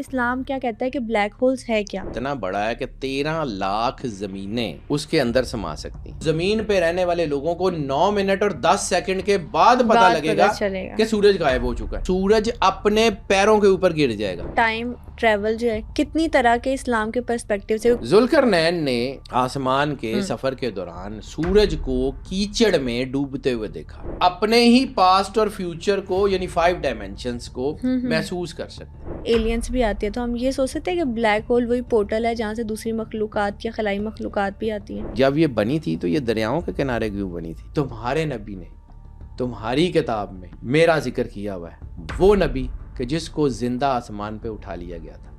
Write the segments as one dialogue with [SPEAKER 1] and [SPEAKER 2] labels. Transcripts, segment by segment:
[SPEAKER 1] اسلام کیا کہتا ہے کہ بلیک ہولز ہے کیا؟
[SPEAKER 2] اتنا بڑا ہے کہ 13 لاکھ زمینیں اس کے اندر سما سکتی ہیں. زمین پہ رہنے والے لوگوں کو 9 منٹ اور 10 سیکنڈ کے بعد پتہ لگے گا کہ سورج غائب ہو چکا ہے. سورج اپنے پیروں کے اوپر گر جائے گا.
[SPEAKER 1] ٹائم ٹریول جو ہے کتنی طرح کے اسلام کے پرسپیکٹیو سے.
[SPEAKER 2] ذوالقرنین نے آسمان کے سفر کے دوران سورج کو کیچڑ میں ڈوبتے ہوئے دیکھا. اپنے ہی پاسٹ اور فیوچر کو یعنی 5 ڈائمینشنز کو محسوس کر سکتے.
[SPEAKER 1] ایلینز بھی آتی ہے تو ہم یہ سوچ سکتے ہیں کہ بلیک ہول وہی پورٹل ہے جہاں سے دوسری مخلوقات یا خلائی مخلوقات بھی آتی ہیں.
[SPEAKER 2] جب یہ بنی تھی تو یہ دریاؤں کے کنارے کیوں بنی تھی؟ تمہارے نبی نے تمہاری کتاب میں میرا ذکر کیا ہوا ہے، وہ نبی کہ جس کو زندہ آسمان پہ اٹھا لیا گیا تھا.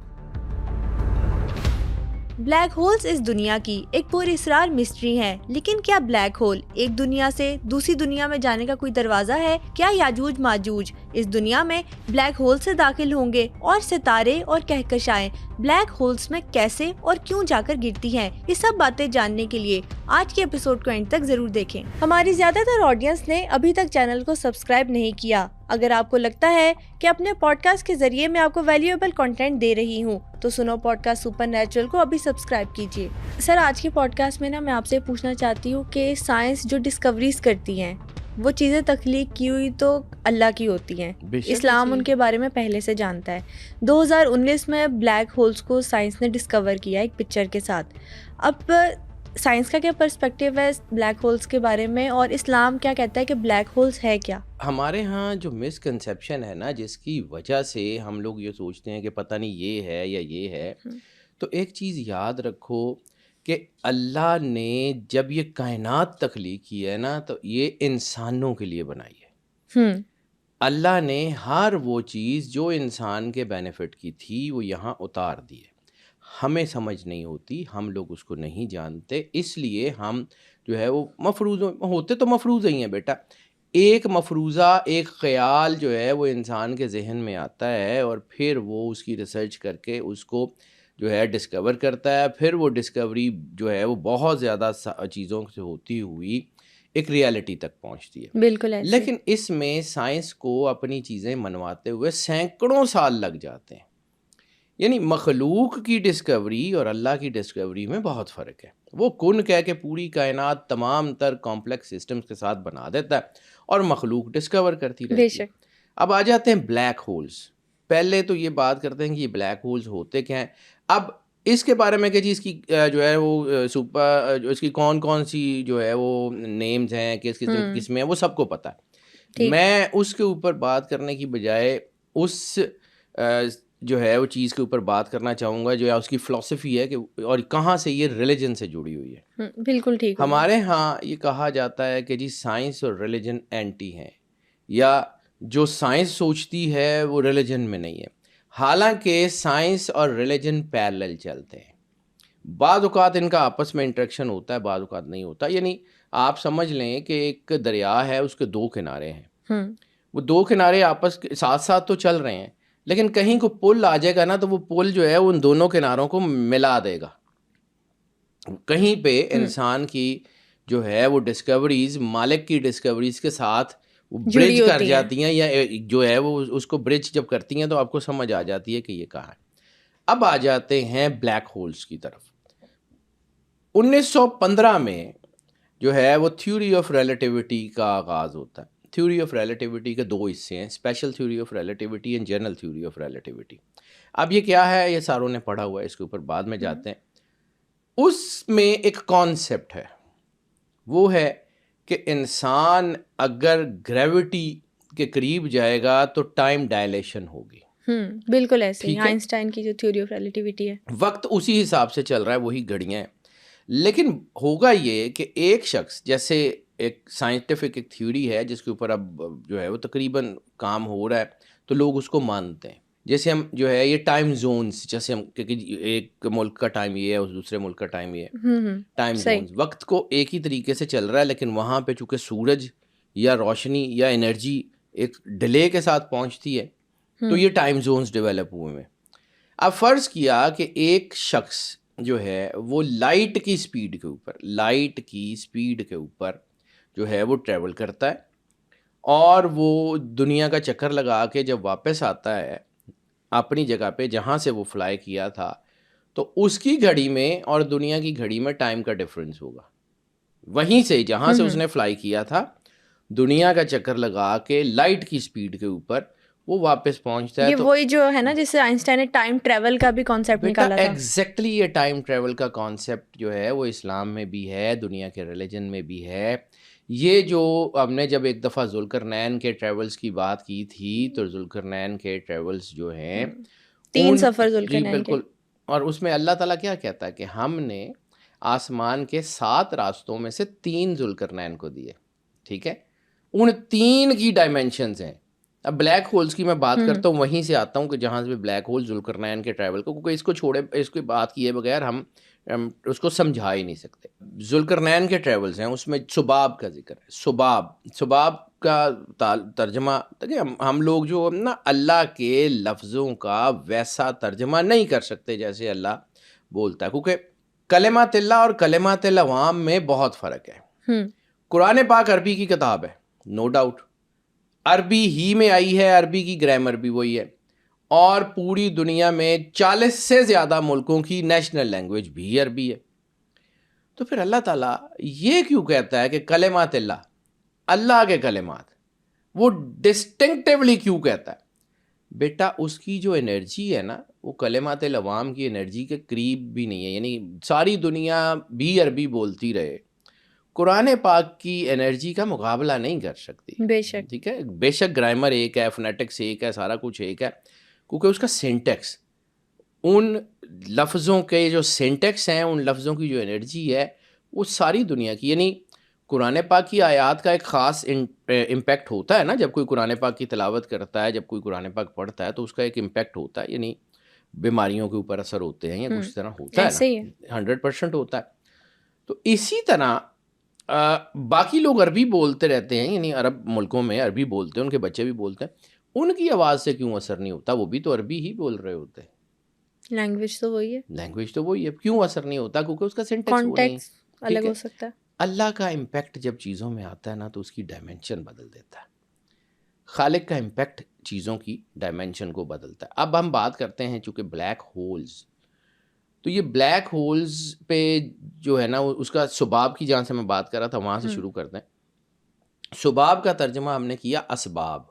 [SPEAKER 1] بلیک ہولز اس دنیا کی ایک پر اسرار مسٹری ہے، لیکن کیا بلیک ہول ایک دنیا سے دوسری دنیا میں جانے کا کوئی دروازہ ہے؟ کیا یاجوج ماجوج اس دنیا میں بلیک ہول سے داخل ہوں گے؟ اور ستارے اور کہکشائیں بلیک ہولز میں کیسے اور کیوں جا کر گرتی ہیں؟ یہ سب باتیں جاننے کے لیے آج کے ایپیسوڈ کو اینڈ تک ضرور دیکھیں. ہماری زیادہ تر آڈینس نے ابھی تک چینل کو سبسکرائب نہیں کیا. اگر آپ کو لگتا ہے کہ اپنے پوڈ کاسٹ کے ذریعے میں آپ کو ویلیویبل کنٹینٹ دے رہی ہوں تو سنو پوڈ کاسٹ سپر نیچرل کو ابھی سبسکرائب کیجیے. سر، آج کے پوڈ کاسٹ میں میں آپ سے پوچھنا چاہتی ہوں کہ سائنس جو ڈسکوریز کرتی ہیں وہ چیزیں تخلیق کی ہوئی تو اللہ کی ہوتی ہیں. اسلام ان کے بارے میں پہلے سے جانتا ہے. 2019 میں بلیک ہولز کو سائنس نے ڈسکور کیا ایک پکچر کے ساتھ. اب سائنس کا کیا پرسپیکٹیو ہے بلیک ہولز کے بارے میں، اور اسلام کیا کہتا ہے کہ بلیک ہولز ہے کیا؟
[SPEAKER 2] ہمارے ہاں جو مسکنسیپشن ہے نا، جس کی وجہ سے ہم لوگ یہ سوچتے ہیں کہ پتہ نہیں یہ ہے یا یہ ہے، تو ایک چیز یاد رکھو کہ اللہ نے جب یہ کائنات تخلیق کی ہے نا تو یہ انسانوں کے لیے بنائی ہے. اللہ نے ہر وہ چیز جو انسان کے بینیفٹ کی تھی وہ یہاں اتار دی ہے. ہمیں سمجھ نہیں ہوتی، ہم لوگ اس کو نہیں جانتے، اس لیے ہم جو ہے وہ مفروض ہوتے تو مفروض ہی ہیں بیٹا. ایک مفروضہ، ایک خیال جو ہے وہ انسان کے ذہن میں آتا ہے اور پھر وہ اس کی ریسرچ کر کے اس کو جو ہے ڈسکور کرتا ہے. پھر وہ ڈسکوری جو ہے وہ بہت زیادہ چیزوں سے ہوتی ہوئی ایک ریالٹی تک پہنچتی ہے.
[SPEAKER 1] بالکل ایسے.
[SPEAKER 2] لیکن اس میں سائنس کو اپنی چیزیں منواتے ہوئے سینکڑوں سال لگ جاتے ہیں. یعنی مخلوق کی ڈسکوری اور اللہ کی ڈسکوری میں بہت فرق ہے. وہ کن کہہ کے پوری کائنات تمام تر کمپلیکس سسٹمز کے ساتھ بنا دیتا ہے اور مخلوق ڈسکور کرتی رہتی ہے. اب آ جاتے ہیں بلیک ہولز. پہلے تو یہ بات کرتے ہیں کہ یہ بلیک ہولز ہوتے کیا ہیں. اب اس کے بارے میں کہ جی اس کی جو ہے وہ سپر اس کی کون کون سی جو ہے وہ نیمز ہیں، کس کس میں ہیں، وہ سب کو پتہ ہے. میں اس کے اوپر بات کرنے کی بجائے اس جو ہے وہ چیز کے اوپر بات کرنا چاہوں گا جو ہے اس کی فلسفی ہے کہ اور کہاں سے یہ ریلیجن سے جڑی ہوئی ہے.
[SPEAKER 1] بالکل ٹھیک.
[SPEAKER 2] ہمارے ہاں یہ کہا جاتا ہے کہ جی سائنس اور ریلیجن اینٹی ہیں، یا جو سائنس سوچتی ہے وہ ریلیجن میں نہیں ہے. حالانکہ سائنس اور ریلیجن پیرلل چلتے ہیں. بعض اوقات ان کا آپس میں انٹریکشن ہوتا ہے، بعض اوقات نہیں ہوتا. یعنی آپ سمجھ لیں کہ ایک دریا ہے، اس کے 2 کنارے ہیں. وہ 2 کنارے آپس ساتھ ساتھ تو چل رہے ہیں، لیکن کہیں کو پل آ جائے گا نا تو وہ پل جو ہے ان دونوں کناروں کو ملا دے گا. کہیں پہ انسان کی جو ہے وہ ڈسکوریز مالک کی ڈسکوریز کے ساتھ وہ برج کر جاتی ہیں، یا جو ہے وہ اس کو برج جب کرتی ہیں تو آپ کو سمجھ آ جاتی ہے کہ یہ کہاں ہے. اب آ جاتے ہیں بلیک ہولز کی طرف. 1915 میں جو ہے وہ تھیوری آف ریلیٹیوٹی کا آغاز ہوتا ہے. تھیوری آف ریلیٹیوٹی کے 2 حصے ہیں، special theory of relativity and general theory of relativity. اب یہ کیا ہے یہ ساروں نے پڑھا ہوا ہے، اس کے اوپر بعد میں جاتے ہیں. اس میں ایک کانسیپٹ ہے، وہ ہے کہ انسان اگر گریوٹی کے قریب جائے گا تو ٹائم ڈائلیشن ہوگی.
[SPEAKER 1] بالکل ایسے آئنسٹائن کی جو تھیوری آف ریلیٹیوٹی ہے،
[SPEAKER 2] وقت اسی حساب سے چل رہا ہے، وہی گھڑیاں ہیں. لیکن ہوگا یہ کہ ایک شخص جیسے ایک سائنٹیفک ایک تھیوری ہے جس کے اوپر اب جو ہے وہ تقریباً کام ہو رہا ہے تو لوگ اس کو مانتے ہیں. جیسے ہم جو ہے یہ ٹائم زونز، جیسے ہم کہ ایک ملک کا ٹائم یہ ہے اور دوسرے ملک کا ٹائم یہ ہے. ٹائم زونز وقت کو ایک ہی طریقے سے چل رہا ہے، لیکن وہاں پہ چونکہ سورج یا روشنی یا انرجی ایک ڈیلے کے ساتھ پہنچتی ہے تو یہ ٹائم زونز ڈیولپ ہوئے ہیں. اب فرض کیا کہ ایک شخص جو ہے وہ لائٹ کی سپیڈ کے اوپر جو ہے وہ ٹریول کرتا ہے اور وہ دنیا کا چکر لگا کے جب واپس آتا ہے اپنی جگہ پہ جہاں سے وہ فلائی کیا تھا، تو اس کی گھڑی میں اور دنیا کی گھڑی میں ٹائم کا ڈفرینس ہوگا. وہیں سے جہاں سے اس نے فلائی کیا تھا دنیا کا چکر لگا کے لائٹ کی سپیڈ کے اوپر وہ واپس پہنچتا ہے.
[SPEAKER 1] یہ وہی جو ہے نا جس سے آئنسٹائن نے ٹائم ٹریول کا بھی کانسیپٹ نکالا تھا.
[SPEAKER 2] ایگزیکٹلی یہ ٹائم ٹریول کا کانسیپٹ جو ہے وہ اسلام میں بھی ہے، دنیا کے ریلیجن میں بھی ہے. یہ جو ہم نے جب ایک دفعہ ذوالقرنین کے ٹریولز کی بات کی تھی، تو ذوالقرنین کے ٹریولز جو ہیں
[SPEAKER 1] 3 سفر ذوالقرنین کے.
[SPEAKER 2] بالکل. اور اس میں اللہ تعالیٰ کیا کہتا ہے کہ ہم نے آسمان کے 7 راستوں میں سے 3 ذوالقرنین کو دیے. ٹھیک ہے، ان 3 کی ڈائمینشنز ہیں. اب بلیک ہولز کی میں بات کرتا ہوں، وہیں سے آتا ہوں کہ جہاں سے بلیک ہول ذوالقرنین کے ٹریول کو، کیونکہ اس کو چھوڑے، اس کی بات کیے بغیر ہم اس کو سمجھا ہی نہیں سکتے. ذوالقرنین کے ٹریولز ہیں، اس میں سباب کا ذکر ہے. سباب کا ترجمہ کہ ہم لوگ جو نا اللہ کے لفظوں کا ویسا ترجمہ نہیں کر سکتے جیسے اللہ بولتا ہے، کیونکہ کلمات اللہ اور کلمات العوام میں بہت فرق ہے. قرآن پاک عربی کی کتاب ہے، نو ڈاؤٹ، عربی ہی میں آئی ہے، عربی کی گرامر بھی وہی ہے، اور پوری دنیا میں 40 سے زیادہ ملکوں کی نیشنل لینگویج بھی عربی ہے. تو پھر اللہ تعالیٰ یہ کیوں کہتا ہے کہ کلمات اللہ، اللہ کے کلمات، وہ ڈسٹنکٹیولی کیوں کہتا ہے؟ بیٹا اس کی جو انرجی ہے نا وہ کلمات العوام کی انرجی کے قریب بھی نہیں ہے. یعنی ساری دنیا بھی عربی بولتی رہے، قرآن پاک کی انرجی کا مقابلہ نہیں کر سکتی.
[SPEAKER 1] بے شک.
[SPEAKER 2] ٹھیک ہے، بے شک گرامر ایک ہے، فونیٹکس ایک ہے، سارا کچھ ایک ہے، کیونکہ اس کا سینٹیکس، ان لفظوں کے جو سینٹیکس ہیں، ان لفظوں کی جو انرجی ہے وہ ساری دنیا کی. یعنی قرآن پاک کی آیات کا ایک خاص امپیکٹ ہوتا ہے نا، جب کوئی قرآن پاک کی تلاوت کرتا ہے، جب کوئی قرآن پاک پڑھتا ہے تو اس کا ایک امپیکٹ ہوتا ہے. یعنی بیماریوں کے اوپر اثر ہوتے ہیں یا کچھ طرح ہوتا ہے نا، 100% ہوتا ہے. تو اسی طرح باقی لوگ عربی بولتے رہتے ہیں، یعنی عرب ملکوں میں عربی بولتے ہیں، ان کے بچے بھی بولتے ہیں، ان کی آواز سے کیوں اثر نہیں ہوتا؟ وہ بھی تو عربی ہی بول رہے ہوتے ہیں،
[SPEAKER 1] لینگویج تو وہی ہے.
[SPEAKER 2] لینگویج تو وہی ہے، کیوں اثر نہیں ہوتا؟ کیونکہ اس کا سینٹیکس وہ نہیں ہے.
[SPEAKER 1] الگ ہو سکتا ہے.
[SPEAKER 2] اللہ کا امپیکٹ جب چیزوں میں آتا ہے نا تو اس کی ڈائمینشن بدل دیتا ہے. خالق کا امپیکٹ چیزوں کی ڈائمینشن کو بدلتا ہے. اب ہم بات کرتے ہیں چونکہ بلیک ہولز، تو یہ بلیک ہولز پہ جو ہے نا اس کا سباب کی جہاں سے میں بات کر رہا تھا وہاں سے شروع کرتے ہیں. سباب کا ترجمہ ہم نے کیا اسباب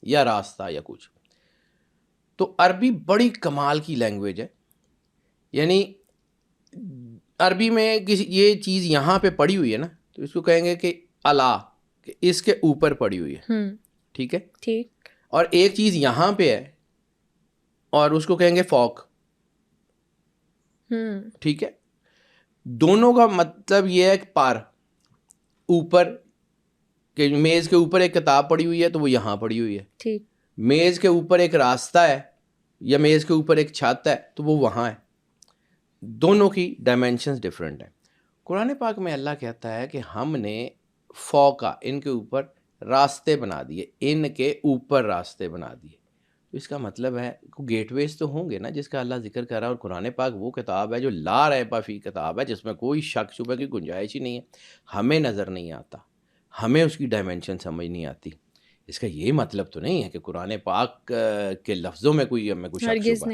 [SPEAKER 2] یا راستہ یا کچھ. تو عربی بڑی کمال کی لینگویج ہے. یعنی عربی میں کسی یہ چیز یہاں پہ پڑی ہوئی ہے نا تو اس کو کہیں گے کہ الا، کہ اس کے اوپر پڑی ہوئی ہے. ٹھیک ہے،
[SPEAKER 1] ٹھیک.
[SPEAKER 2] اور ایک چیز یہاں پہ ہے اور اس کو کہیں گے فوق. ٹھیک ہے، دونوں کا مطلب یہ ہے کہ پار، اوپر، کہ میز کے اوپر ایک کتاب پڑی ہوئی ہے تو وہ یہاں پڑی ہوئی ہے.
[SPEAKER 1] ٹھیک.
[SPEAKER 2] میز کے اوپر ایک راستہ ہے یا میز کے اوپر ایک چھت ہے تو وہ وہاں ہے. دونوں کی ڈائمینشنز ڈفرینٹ ہیں. قرآن پاک میں اللہ کہتا ہے کہ ہم نے فوقا، ان کے اوپر راستے بنا دیے، ان کے اوپر راستے بنا دیے. تو اس کا مطلب ہے گیٹ ویز تو ہوں گے نا جس کا اللہ ذکر کر رہا ہے. اور قرآن پاک وہ کتاب ہے جو لا ریب فیہ کتاب ہے، جس میں کوئی شک شبہ کی گنجائش ہی نہیں ہے. ہمیں نظر نہیں آتا، ہمیں اس کی ڈائمینشن سمجھ نہیں آتی. اس کا یہ مطلب تو نہیں ہے کہ قرآن پاک کے لفظوں میں کوئی ہمیں کوئی شک شبہ.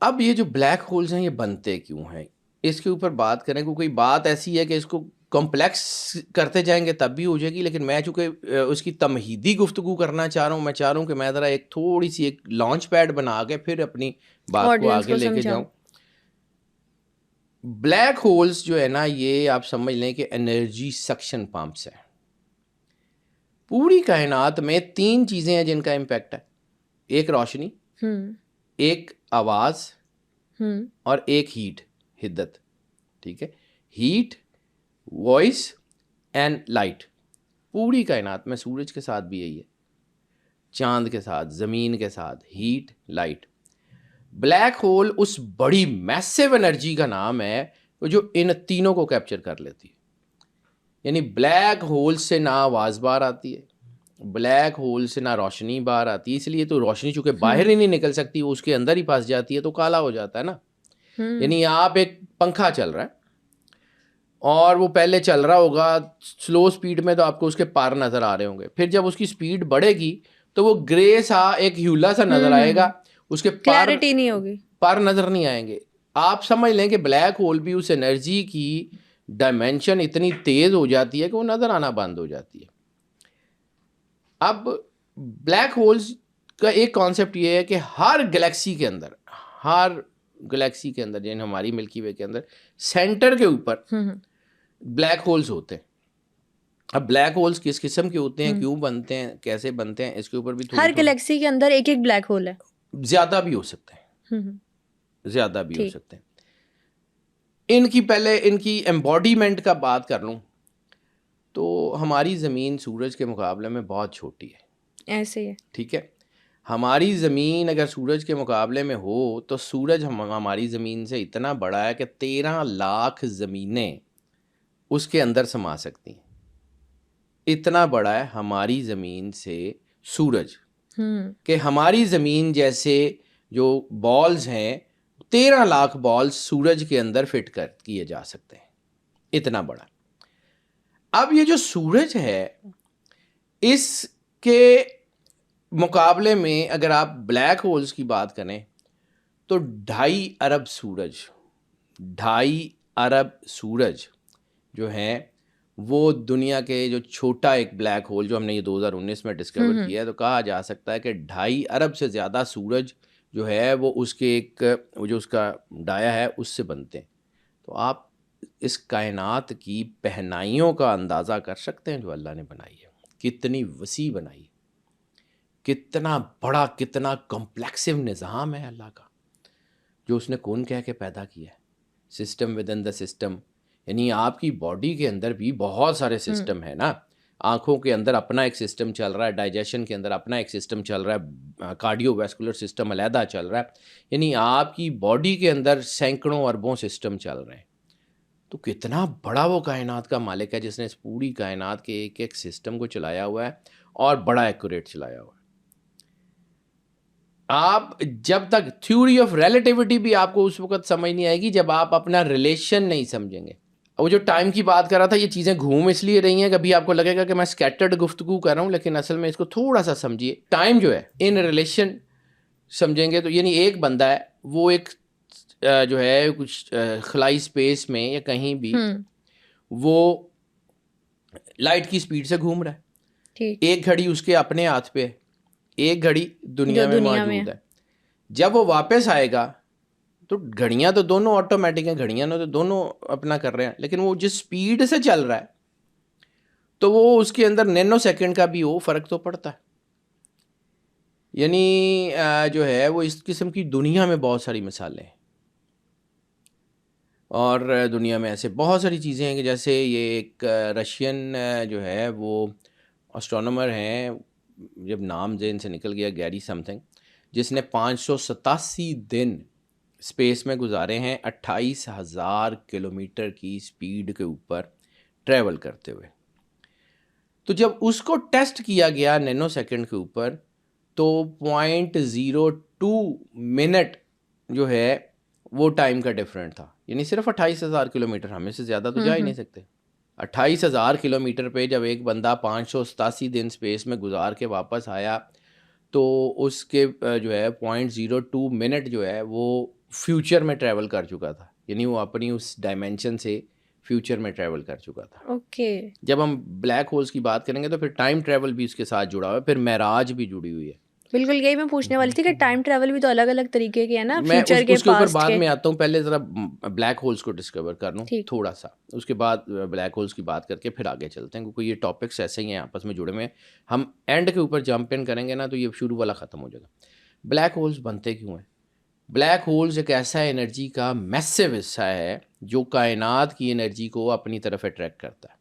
[SPEAKER 2] اب یہ جو بلیک ہولز ہیں یہ بنتے کیوں ہیں، اس کے اوپر بات کریں. کوئی بات ایسی ہے کہ اس کو کمپلیکس کرتے جائیں گے تب بھی ہو جائے گی، لیکن میں چونکہ اس کی تمہیدی گفتگو کرنا چاہ رہا ہوں، میں چاہ رہا ہوں کہ میں ذرا ایک تھوڑی سی ایک لانچ پیڈ بنا کے پھر اپنی بات کو آگے لے کے جاؤں. بلیک ہولز جو ہے نا یہ آپ سمجھ لیں کہ انرجی سکشن پمپس ہیں. پوری کائنات میں 3 چیزیں ہیں جن کا امپیکٹ ہے، ایک روشنی، ایک آواز، اور ایک ہیٹ، حدت. ٹھیک ہے، ہیٹ، وائس اینڈ لائٹ. پوری کائنات میں سورج کے ساتھ بھی یہی ہے، چاند کے ساتھ، زمین کے ساتھ، ہیٹ، لائٹ. بلیک ہول اس بڑی میسیو انرجی کا نام ہے جو ان تینوں کو کیپچر کر لیتی ہے. یعنی بلیک ہول سے نہ آواز باہر آتی ہے، بلیک ہول سے نہ روشنی باہر آتی ہے. اس لیے تو روشنی چونکہ باہر ہی نہیں نکل سکتی، وہ اس کے اندر ہی پھنس جاتی ہے تو کالا ہو جاتا ہے نا. یعنی آپ ایک پنکھا چل رہا ہے اور وہ پہلے چل رہا ہوگا سلو سپیڈ میں تو آپ کو اس کے پار نظر آ رہے ہوں گے، پھر جب اس کی سپیڈ بڑھے گی تو وہ گرے سا ایک ہیولا سا نظر آئے گا, اس کے
[SPEAKER 1] کلیئرٹی نہیں ہوگی,
[SPEAKER 2] پر نظر نہیں آئیں گے. آپ سمجھ لیں کہ بلیک ہول بھی اس انرجی کی ڈائمینشن اتنی تیز ہو جاتی ہے کہ وہ نظر آنا بند ہو جاتی ہے. اب بلیک ہولز کا ایک کانسیپٹ یہ ہے کہ ہر گلیکسی کے اندر یعنی ہماری ملکی وے کے اندر سینٹر کے اوپر بلیک ہولز ہوتے ہیں. اب بلیک ہولز کس قسم کے ہوتے ہیں, کیوں بنتے ہیں, کیسے بنتے ہیں, اس کے اوپر بھی
[SPEAKER 1] ہر گلیکسی کے اندر ایک ایک بلیک ہول ہے,
[SPEAKER 2] زیادہ بھی ہو سکتے ہیں, زیادہ بھی ہو سکتے ہیں. پہلے ان کی ایمبوڈیمنٹ کا بات کر لوں تو ہماری زمین سورج کے مقابلے میں بہت چھوٹی ہے.
[SPEAKER 1] ایسے ہے,
[SPEAKER 2] ٹھیک ہے, ہماری زمین اگر سورج کے مقابلے میں ہو تو سورج ہماری زمین سے اتنا بڑا ہے کہ 13 لاکھ زمینیں اس کے اندر سما سکتی ہیں. اتنا بڑا ہے ہماری زمین سے سورج کہ ہماری زمین جیسے جو بالز ہیں 13 لاکھ بالز سورج کے اندر فٹ کر کیے جا سکتے ہیں, اتنا بڑا. اب یہ جو سورج ہے اس کے مقابلے میں اگر آپ بلیک ہولز کی بات کریں تو 2.5 ارب سورج جو ہیں وہ دنیا کے جو چھوٹا ایک بلیک ہول جو ہم نے یہ 2019 میں ڈسکور کیا ہے, تو کہا جا سکتا ہے کہ 2.5 ارب سے زیادہ سورج جو ہے وہ اس کے ایک جو اس کا ڈایا ہے اس سے بنتے ہیں. تو آپ اس کائنات کی پہنائیوں کا اندازہ کر سکتے ہیں جو اللہ نے بنائی ہے, کتنی وسیع بنائی ہے, کتنا بڑا, کتنا کمپلیکسو نظام ہے اللہ کا جو اس نے کون کہہ کے پیدا کیا ہے. System with in the system, یعنی آپ کی باڈی کے اندر بھی بہت سارے سسٹم ہیں نا. آنکھوں کے اندر اپنا ایک سسٹم چل رہا ہے, ڈائجیشن کے اندر اپنا ایک سسٹم چل رہا ہے, کارڈیو ویسکولر سسٹم علیحدہ چل رہا ہے, یعنی آپ کی باڈی کے اندر سینکڑوں اربوں سسٹم چل رہے ہیں. تو کتنا بڑا وہ کائنات کا مالک ہے جس نے اس پوری کائنات کے ایک ایک سسٹم کو چلایا ہوا ہے اور بڑا ایکوریٹ چلایا ہوا ہے. آپ جب تک تھیوری آف ریلیٹیوٹی بھی آپ کو اس وقت سمجھ نہیں آئے گی جب آپ اپنا ریلیشن نہیں سمجھیں گے. وہ جو ٹائم کی بات کر رہا تھا, یہ چیزیں گھوم اس لیے رہی ہیں, کبھی آپ کو لگے گا کہ میں اسکیٹرڈ گفتگو کر رہا ہوں, لیکن اصل میں اس کو تھوڑا سا سمجھیے. ٹائم جو ہے ان ریلیشن سمجھیں گے تو یعنی ایک بندہ ہے وہ ایک جو ہے کچھ خلائی اسپیس میں یا کہیں بھی وہ لائٹ کی اسپیڈ سے گھوم رہا ہے. ایک گھڑی اس کے اپنے ہاتھ پہ ہے, ایک گھڑی دنیا میں موجود ہے. جب وہ واپس آئے گا تو گھڑیاں تو دونوں آٹومیٹک ہیں, گھڑیاں تو دونوں اپنا کر رہے ہیں, لیکن وہ جس سپیڈ سے چل رہا ہے تو وہ اس کے اندر نینو سیکنڈ کا بھی وہ فرق تو پڑتا ہے. یعنی جو ہے وہ اس قسم کی دنیا میں بہت ساری مثالیں ہیں, اور دنیا میں ایسے بہت ساری چیزیں ہیں کہ جیسے یہ ایک رشین جو ہے وہ اسٹرونومر ہیں, جب نام ذہن سے نکل گیا, گیری سم تھنگ, جس نے 587 دن اسپیس میں گزارے ہیں 28,000 کلومیٹر کی سپیڈ کے اوپر ٹریول کرتے ہوئے. تو جب اس کو ٹیسٹ کیا گیا نینو سیکنڈ کے اوپر تو 0.02 منٹ جو ہے وہ ٹائم کا ڈفرینٹ تھا. یعنی صرف 28,000 کلومیٹر, ہمیں سے زیادہ تو جا ہی نہیں سکتے. 28,000 کلومیٹر پہ جب ایک بندہ 587 دن اسپیس میں گزار کے واپس آیا تو اس کے جو ہے 0.02 منٹ جو ہے وہ فیوچر میں ٹریول کر چکا تھا. یعنی وہ اپنی اس ڈائمینشن سے فیوچر میں ٹریول کر چکا تھا.
[SPEAKER 1] اوکے.
[SPEAKER 2] جب ہم بلیک ہولز کی بات کریں گے تو پھر ٹائم ٹریول بھی اس کے ساتھ جڑا ہوا ہے, پھر معراج بھی جڑی ہوئی ہے.
[SPEAKER 1] بالکل یہی میں پوچھنے والی تھی کہ ٹائم ٹریول بھی تو الگ الگ طریقے کے ہیں نا,
[SPEAKER 2] میں
[SPEAKER 1] فیوچر کے,
[SPEAKER 2] اس کے اوپر
[SPEAKER 1] پاسٹ
[SPEAKER 2] بعد
[SPEAKER 1] کے.
[SPEAKER 2] میں آتا ہوں, پہلے ذرا بلیک ہولز کو ڈسکور کر لوں تھوڑا سا, اس کے بعد بلیک ہولز کی بات کر کے پھر آگے چلتے ہیں, کیونکہ یہ ٹاپکس ایسے ہی ہیں آپس میں جڑے ہوئے ہیں. ہم اینڈ کے اوپر جمپ ان کریں گے نا تو یہ شروع والا ختم ہو جائے گا. بلیک ہولز بنتے کیوں ہیں؟ بلیک ہولز ایک ایسا انرجی کا میسو حصہ ہے جو کائنات کی انرجی کو اپنی طرف اٹریکٹ کرتا ہے.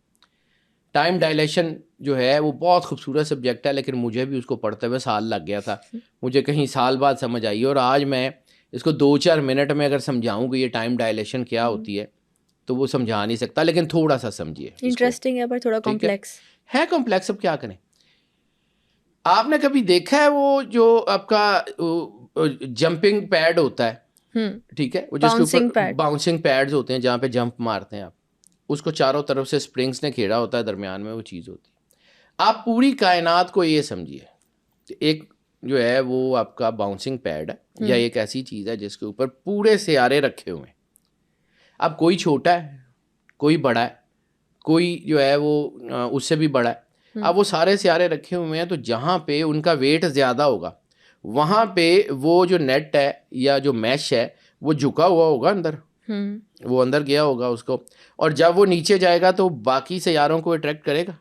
[SPEAKER 2] ٹائم ڈائلیشن جو ہے وہ بہت خوبصورت سبجیکٹ ہے, لیکن مجھے بھی اس کو پڑھتے ہوئے سال لگ گیا تھا, مجھے کہیں سال بعد سمجھ آئی, اور آج میں اس کو 2-4 منٹ میں اگر سمجھاؤں کہ یہ ٹائم ڈائلیشن کیا ہوتی ہے تو وہ سمجھا نہیں سکتا, لیکن تھوڑا سا سمجھیے.
[SPEAKER 1] انٹرسٹنگ ہے پر تھوڑا کمپلیکس
[SPEAKER 2] ہے. کمپلیکس اب کیا کریں. آپ نے کبھی دیکھا ہے وہ جو آپ کا جمپنگ پیڈ ہوتا ہے, ٹھیک ہے, وہ جس کے اوپر باؤنسنگ پیڈز ہوتے ہیں جہاں پہ جمپ مارتے ہیں آپ, اس کو چاروں طرف سے اسپرنگس نے گھیرا ہوتا ہے, درمیان میں وہ چیز ہوتی ہے. آپ پوری کائنات کو یہ سمجھیے ایک جو ہے وہ آپ کا باؤنسنگ پیڈ ہے یا ایک ایسی چیز ہے جس کے اوپر پورے سیارے رکھے ہوئے ہیں. اب کوئی چھوٹا ہے, کوئی بڑا ہے, کوئی جو ہے وہ اس سے بھی بڑا ہے. اب وہ سارے سیارے رکھے ہوئے ہیں, تو جہاں پہ ان کا ویٹ زیادہ ہوگا وہاں پہ وہ جو نیٹ ہے یا جو میش ہے وہ جھکا ہوا ہوگا اندر, وہ اندر گیا ہوگا اس کو, اور جب وہ نیچے جائے گا تو باقی سیاروں کو اٹریکٹ کرے گا.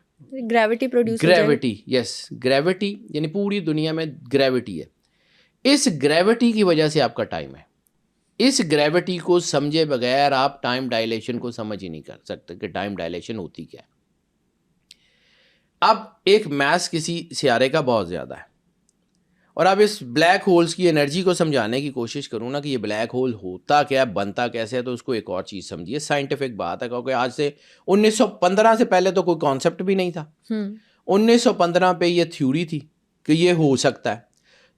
[SPEAKER 1] گریوٹی پروڈیوس
[SPEAKER 2] گریوٹی, یس, گریوٹی یعنی پوری دنیا میں گریوٹی ہے. اس گریوٹی کی وجہ سے آپ کا ٹائم ہے. اس گریوٹی کو سمجھے بغیر آپ ٹائم ڈائلیشن کو سمجھ ہی نہیں کر سکتے کہ ٹائم ڈائلیشن ہوتی کیا ہے. اب ایک میس کسی سیارے کا بہت زیادہ ہے, اور اب اس بلیک ہولز کی انرجی کو سمجھانے کی کوشش کروں نا کہ یہ بلیک ہول ہوتا کیا ہے, بنتا کیسے ہے, تو اس کو ایک اور چیز سمجھیے. سائنٹیفک بات ہے, کیونکہ آج سے 1915 سے پہلے تو کوئی کانسیپٹ بھی نہیں تھا. 1915 پہ یہ تھیوری تھی کہ یہ ہو سکتا ہے.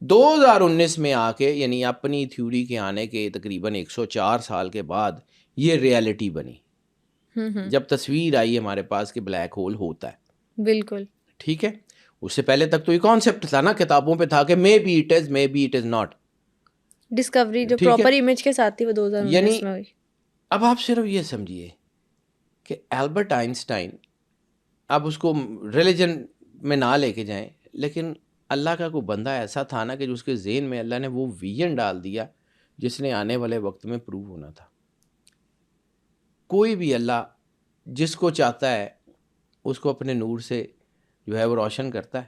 [SPEAKER 2] 2019 میں آ کے, یعنی اپنی تھیوری کے آنے کے تقریباً 104 سال کے بعد یہ ریالٹی بنی, جب تصویر آئی ہمارے پاس کہ بلیک ہول ہوتا ہے.
[SPEAKER 1] بالکل
[SPEAKER 2] ٹھیک ہے, اس سے پہلے تک تو یہ کانسیپٹ تھا نا, کتابوں پہ تھا کہ maybe it is, maybe it is not.
[SPEAKER 1] Discovery جو پراپر امیج کے ساتھ تھی وہ 2019 میں ہوئی.
[SPEAKER 2] اب آپ صرف یہ سمجھیے کہ البرٹ آئنسٹائن, اب اس کو ریلیجن میں نہ لے کے جائیں, لیکن اللہ کا کوئی بندہ ایسا تھا نا کہ جو اس کے ذہن میں اللہ نے وہ ویژن ڈال دیا جس نے آنے والے وقت میں پروو ہونا تھا. کوئی بھی اللہ جس کو چاہتا ہے اس کو اپنے نور سے جو ہے وہ روشن کرتا ہے.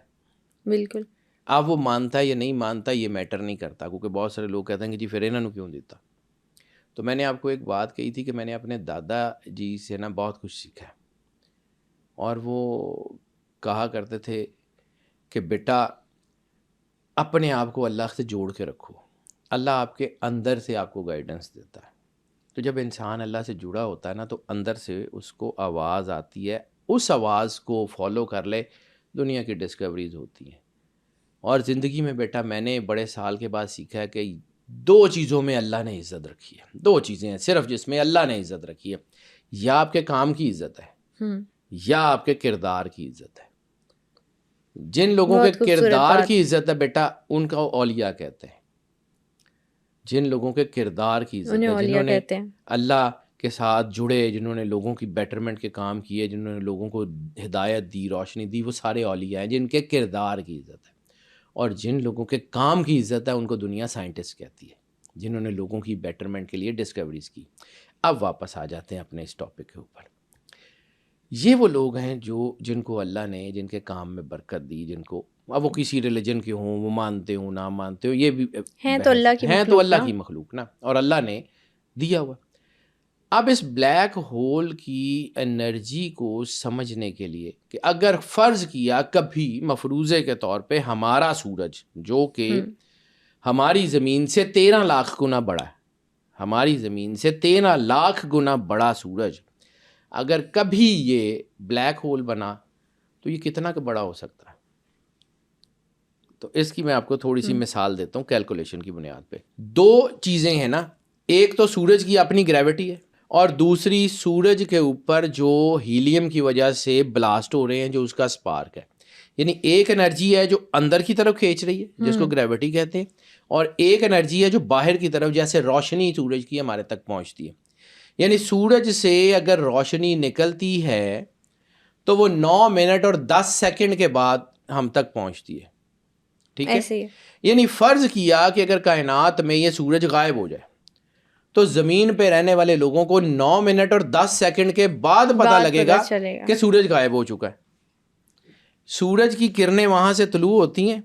[SPEAKER 1] بالکل.
[SPEAKER 2] اب وہ مانتا ہے یا نہیں مانتا یہ میٹر نہیں کرتا, کیونکہ بہت سارے لوگ کہتے ہیں کہ جی پھر انہوں نے کیوں دیتا. تو میں نے آپ کو ایک بات کہی تھی کہ میں نے اپنے دادا جی سے نا بہت کچھ سیکھا ہے, اور وہ کہا کرتے تھے کہ بیٹا اپنے آپ کو اللہ سے جوڑ کے رکھو, اللہ آپ کے اندر سے آپ کو گائیڈنس دیتا ہے. تو جب انسان اللہ سے جڑا ہوتا ہے نا تو اندر سے اس کو آواز آتی ہے, اس آواز کو فالو کر لے, دنیا کی ڈسکوریز ہوتی ہیں. اور زندگی میں بیٹا میں نے بڑے سال کے بعد سیکھا ہے کہ 2 چیزوں میں اللہ نے عزت رکھی ہے. 2 چیزیں ہیں صرف جس میں اللہ نے عزت رکھی ہے, یا آپ کے کام کی عزت ہے یا آپ کے کردار کی عزت ہے. جن لوگوں کے کردار کی عزت ہے بیٹا ان کا اولیاء کہتے ہیں. جن لوگوں کے کردار کی عزت ہے, جنہوں نے اللہ کے ساتھ جڑے, جنہوں نے لوگوں کی بیٹرمنٹ کے کام کیے, جنہوں نے لوگوں کو ہدایت دی, روشنی دی, وہ سارے اولیاء ہیں جن کے کردار کی عزت ہے. اور جن لوگوں کے کام کی عزت ہے ان کو دنیا سائنٹسٹ کہتی ہے, جنہوں نے لوگوں کی بیٹرمنٹ کے لیے ڈسکوریز کی. اب واپس آ جاتے ہیں اپنے اس ٹاپک کے اوپر. یہ وہ لوگ ہیں جن کو اللہ نے جن کے کام میں برکت دی, جن کو اب وہ کسی ریلیجن کے ہوں, وہ مانتے ہوں نہ مانتے ہوں, یہ بھی
[SPEAKER 1] ہیں تو اللہ
[SPEAKER 2] کی مخلوق نا, اور اللہ نے دیا ہوا. اب اس بلیک ہول کی انرجی کو سمجھنے کے لیے کہ اگر فرض کیا کبھی مفروضے کے طور پہ ہمارا سورج جو کہ ہماری زمین سے 13 لاکھ گنا بڑا ہے, ہماری زمین سے 13 لاکھ گنا بڑا سورج اگر کبھی یہ بلیک ہول بنا تو یہ کتنا بڑا ہو سکتا ہے. تو اس کی میں آپ کو تھوڑی سی مثال دیتا ہوں کیلکولیشن کی بنیاد پہ. 2 چیزیں ہیں نا, ایک تو سورج کی اپنی گریوٹی ہے, اور دوسری سورج کے اوپر جو ہیلیم کی وجہ سے بلاسٹ ہو رہے ہیں جو اس کا سپارک ہے. یعنی ایک انرجی ہے جو اندر کی طرف کھینچ رہی ہے جس کو گریوٹی کہتے ہیں, اور ایک انرجی ہے جو باہر کی طرف, جیسے روشنی سورج کی ہمارے تک پہنچتی ہے. یعنی سورج سے اگر روشنی نکلتی ہے تو وہ 9 منٹ اور 10 سیکنڈ کے بعد ہم تک پہنچتی ہے. ٹھیک ہے, یعنی فرض کیا کہ اگر کائنات میں یہ سورج غائب ہو جائے تو زمین پہ رہنے والے لوگوں کو 9 منٹ اور 10 سیکنڈ کے بعد پتہ لگے گا کہ سورج غائب ہو چکا ہے. سورج کی کرنیں وہاں سے طلوع ہوتی ہیں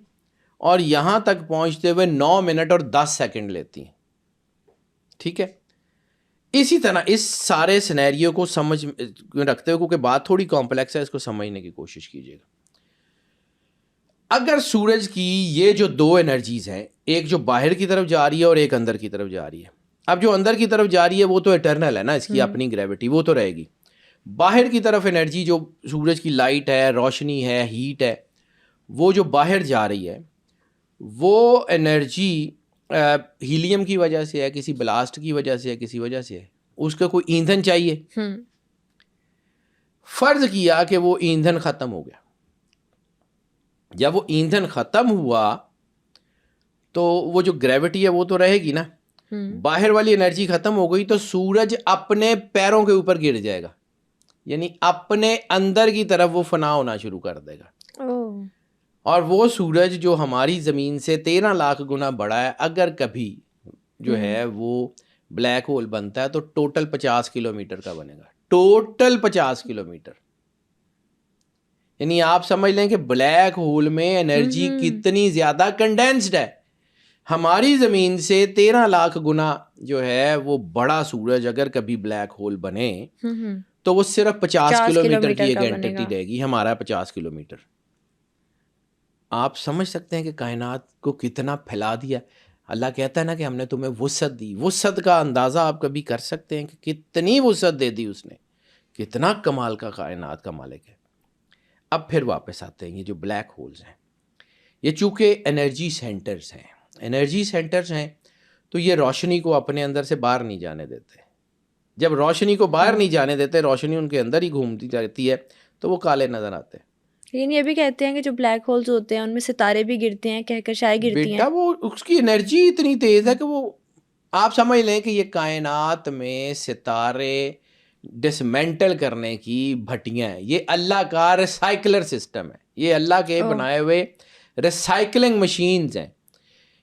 [SPEAKER 2] اور یہاں تک پہنچتے ہوئے 9 منٹ اور 10 سیکنڈ لیتی ہیں. ٹھیک ہے, اسی طرح اس سارے سینیریو کو سمجھ رکھتے ہوئے, کیونکہ بات تھوڑی کمپلیکس ہے, اس کو سمجھنے کی کوشش کیجیے گا. اگر سورج کی یہ جو 2 انرجیز ہیں, ایک جو باہر کی طرف جا رہی ہے اور ایک اندر کی طرف جا رہی ہے, اب جو اندر کی طرف جا رہی ہے وہ تو ایٹرنل ہے نا, اس کی اپنی گریوٹی وہ تو رہے گی. باہر کی طرف انرجی جو سورج کی لائٹ ہے, روشنی ہے, ہیٹ ہے, وہ جو باہر جا رہی ہے وہ انرجی ہیلیم کی وجہ سے ہے, کسی بلاسٹ کی وجہ سے ہے, کسی وجہ سے ہے, اس کا کوئی ایندھن چاہیے. فرض کیا کہ وہ ایندھن ختم ہو گیا, جب وہ ایندھن ختم ہوا تو وہ جو گریوٹی ہے وہ تو رہے گی نا، باہر والی انرجی ختم ہو گئی تو سورج اپنے پیروں کے اوپر گر جائے گا، یعنی اپنے اندر کی طرف وہ فنا ہونا شروع کر دے گا۔ اور وہ سورج جو ہماری زمین سے 13 لاکھ گنا بڑا ہے، اگر کبھی جو ہے وہ بلیک ہول بنتا ہے تو ٹوٹل 50 کلومیٹر کا بنے گا، ٹوٹل 50 کلومیٹر۔ یعنی آپ سمجھ لیں کہ بلیک ہول میں انرجی کتنی زیادہ کنڈینسڈ ہے۔ ہماری زمین سے 13 لاکھ گنا جو ہے وہ بڑا سورج اگر کبھی بلیک ہول بنے تو وہ صرف 50 کلومیٹر کی ایک اینٹی رہے گی، ہمارا 50 کلومیٹر۔ آپ سمجھ سکتے ہیں کہ کائنات کو کتنا پھیلا دیا۔ اللہ کہتا ہے نا کہ ہم نے تمہیں وسعت دی، وسعت کا اندازہ آپ کبھی کر سکتے ہیں کہ کتنی وسعت دے دی اس نے، کتنا کمال کا کائنات کا مالک ہے۔ اب پھر واپس آتے ہیں، یہ جو بلیک ہولز ہیں یہ چونکہ انرجی سینٹرز ہیں، انرجی سینٹرز ہیں تو یہ روشنی کو اپنے اندر سے باہر نہیں جانے دیتے۔ جب روشنی کو باہر نہیں جانے دیتے، روشنی ان کے اندر ہی گھومتی رہتی ہے تو وہ کالے نظر آتے ہیں۔
[SPEAKER 1] لیکن یہ بھی کہتے ہیں کہ جو بلیک ہولز ہوتے ہیں ان میں ستارے بھی گرتے ہیں، کہکشائیں گرتی ہیں۔
[SPEAKER 2] بیٹا وہ اس کی انرجی اتنی تیز ہے کہ وہ، آپ سمجھ لیں کہ یہ کائنات میں ستارے ڈسمینٹل کرنے کی بھٹیاں ہیں۔ یہ اللہ کا ریسائکلر سسٹم ہے، یہ اللہ کے بنائے ہوئے ریسائکلنگ مشینز ہیں۔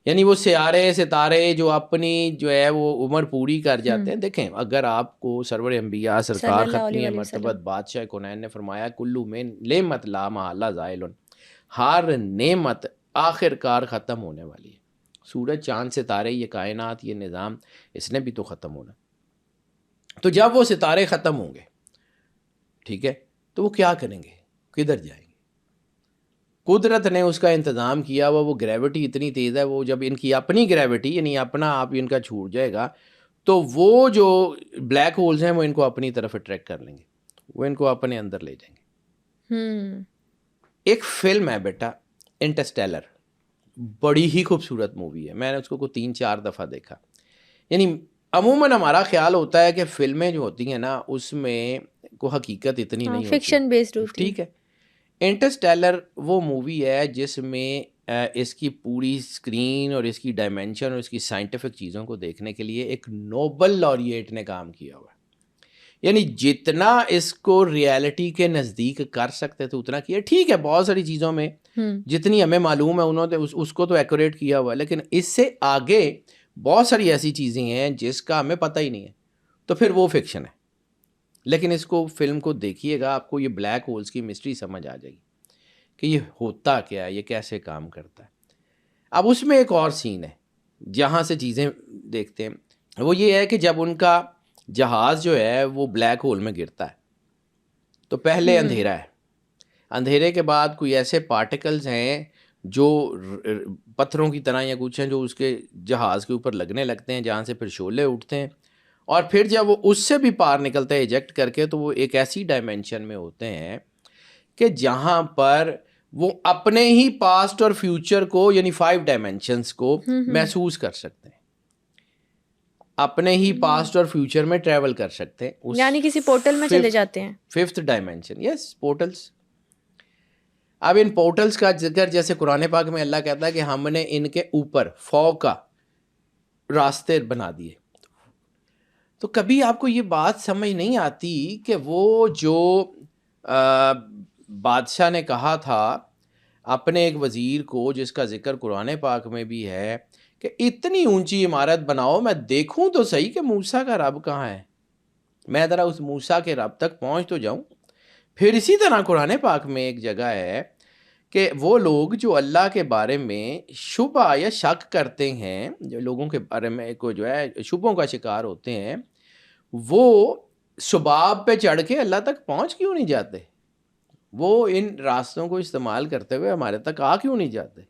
[SPEAKER 2] یعنی وہ ستارے جو اپنی جو ہے وہ عمر پوری کر جاتے ہیں۔ دیکھیں اگر آپ کو سرور انبیاء سرکار ختمی مرتبت بادشاہ کونین نے فرمایا کلو میں نعمت لا محالہ زائل، ہر نعمت آخر کار ختم ہونے والی ہے۔ سورج چاند ستارے یہ کائنات یہ نظام اس نے بھی تو ختم ہونا۔ تو جب وہ ستارے ختم ہوں گے، ٹھیک ہے، تو وہ کیا کریں گے، کدھر جائیں گے؟ قدرت نے اس کا انتظام کیا ہوا، وہ گریوٹی اتنی تیز ہے، وہ جب ان کی اپنی گریوٹی یعنی اپنا آپ ان کا چھوٹ جائے گا تو وہ جو بلیک ہولز ہیں وہ ان کو اپنی طرف اٹریکٹ کر لیں گے، وہ ان کو اپنے اندر لے جائیں گے۔ ایک فلم ہے بیٹا انٹرسٹیلر، بڑی ہی خوبصورت مووی ہے، میں نے اس کو 3-4 دفعہ دیکھا۔ یعنی عموماً ہمارا خیال ہوتا ہے کہ فلمیں جو ہوتی ہیں نا اس میں کوئی حقیقت اتنی نہیں ہوتی،
[SPEAKER 1] فکشن بیسڈ ہوتی ہے،
[SPEAKER 2] ٹھیک ہے۔ انٹرسٹیلر وہ مووی ہے جس میں اس کی پوری اسکرین اور اس کی ڈائمینشن اور اس کی سائنٹیفک چیزوں کو دیکھنے کے لیے ایک نوبل لاریٹ نے کام کیا ہوا ہے۔ یعنی جتنا اس کو ریالٹی کے نزدیک کر سکتے تھے اتنا کیا، ٹھیک ہے، بہت ساری چیزوں میں جتنی ہمیں معلوم ہے انہوں نے اس کو تو ایکوریٹ کیا ہوا ہے، لیکن اس سے آگے بہت ساری ایسی چیزیں ہیں جس کا ہمیں پتہ ہی نہیں ہے، تو پھر وہ فکشن ہے۔ لیکن اس کو فلم کو دیکھیے گا، آپ کو یہ بلیک ہولز کی مسٹری سمجھ آ جائے گی کہ یہ ہوتا کیا ہے، یہ کیسے کام کرتا ہے۔ اب اس میں ایک اور سین ہے جہاں سے چیزیں دیکھتے ہیں، وہ یہ ہے کہ جب ان کا جہاز جو ہے وہ بلیک ہول میں گرتا ہے تو پہلے اندھیرا ہے، اندھیرے کے بعد کوئی ایسے پارٹیکلز ہیں جو پتھروں کی طرح یا کچھ ہیں جو اس کے جہاز کے اوپر لگنے لگتے ہیں، جہاں سے پھر شعلے اٹھتے ہیں، اور پھر جب وہ اس سے بھی پار نکلتا ہے ایجیکٹ کر کے تو وہ ایک ایسی ڈائمینشن میں ہوتے ہیں کہ جہاں پر وہ اپنے ہی پاسٹ اور فیوچر کو یعنی 5 ڈائمینشنز کو محسوس کر سکتے ہیں، اپنے ہی پاسٹ اور فیوچر میں ٹریول کر سکتے ہیں،
[SPEAKER 1] یعنی کسی پورٹل میں چلے جاتے ہیں،
[SPEAKER 2] 5th ڈائمینشن، یس پورٹلز۔ اب ان پورٹلز کا ذکر جیسے قرآن پاک میں اللہ کہتا ہے کہ ہم نے ان کے اوپر فوقا راستے بنا دیے۔ تو کبھی آپ کو یہ بات سمجھ نہیں آتی کہ وہ جو بادشاہ نے کہا تھا اپنے ایک وزیر کو، جس کا ذکر قرآن پاک میں بھی ہے کہ اتنی اونچی عمارت بناؤ، میں دیکھوں تو صحیح کہ موسیٰ کا رب کہاں ہے، میں ذرا اس موسیٰ کے رب تک پہنچ تو جاؤں۔ پھر اسی طرح قرآن پاک میں ایک جگہ ہے کہ وہ لوگ جو اللہ کے بارے میں شبہ یا شک کرتے ہیں، جو لوگوں کے بارے میں کو جو ہے شبہوں کا شکار ہوتے ہیں، وہ سباب پہ چڑھ کے اللہ تک پہنچ کیوں نہیں جاتے؟ وہ ان راستوں کو استعمال کرتے ہوئے ہمارے تک آ کیوں نہیں جاتے؟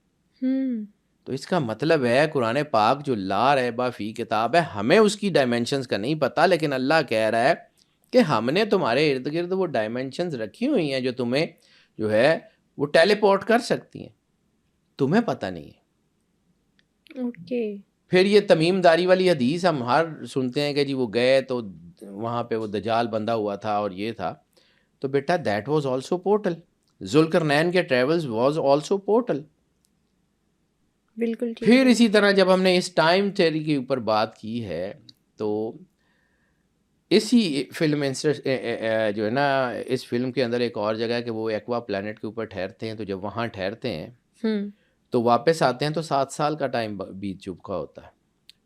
[SPEAKER 2] تو اس کا مطلب ہے قرآن پاک جو لا ریبہ فی کتاب ہے، ہمیں اس کی ڈائمینشنز کا نہیں پتہ، لیکن اللہ کہہ رہا ہے کہ ہم نے تمہارے ارد گرد وہ ڈائمینشنز رکھی ہوئی ہیں جو تمہیں جو ہے وہ ٹیلی پورٹ کر سکتی ہیں، تمہیں پتہ نہیں ہے۔
[SPEAKER 1] اوکے۔
[SPEAKER 2] پھر یہ تمیم داری والی حدیث ہم ہر سنتے ہیں کہ جی وہ گئے تو وہاں پہ وہ دجال بندہ ہوا تھا اور یہ تھا، تو بیٹا that was also portal, Zulqarnain کے ٹریولز واز آلسو پورٹل.
[SPEAKER 1] بالکل ٹھیک
[SPEAKER 2] پھر اسی طرح جب ہم نے اس ٹائم تھیوری کے اوپر بات کی ہے تو اسی فلم جو ہے نا اس فلم کے اندر ایک اور جگہ ہے کہ وہ ایکوا پلانٹ کے اوپر ٹھہرتے ہیں. تو جب وہاں ٹھہرتے ہیں تو واپس آتے ہیں تو 7 سال کا ٹائم بیت چکا ہوتا ہے.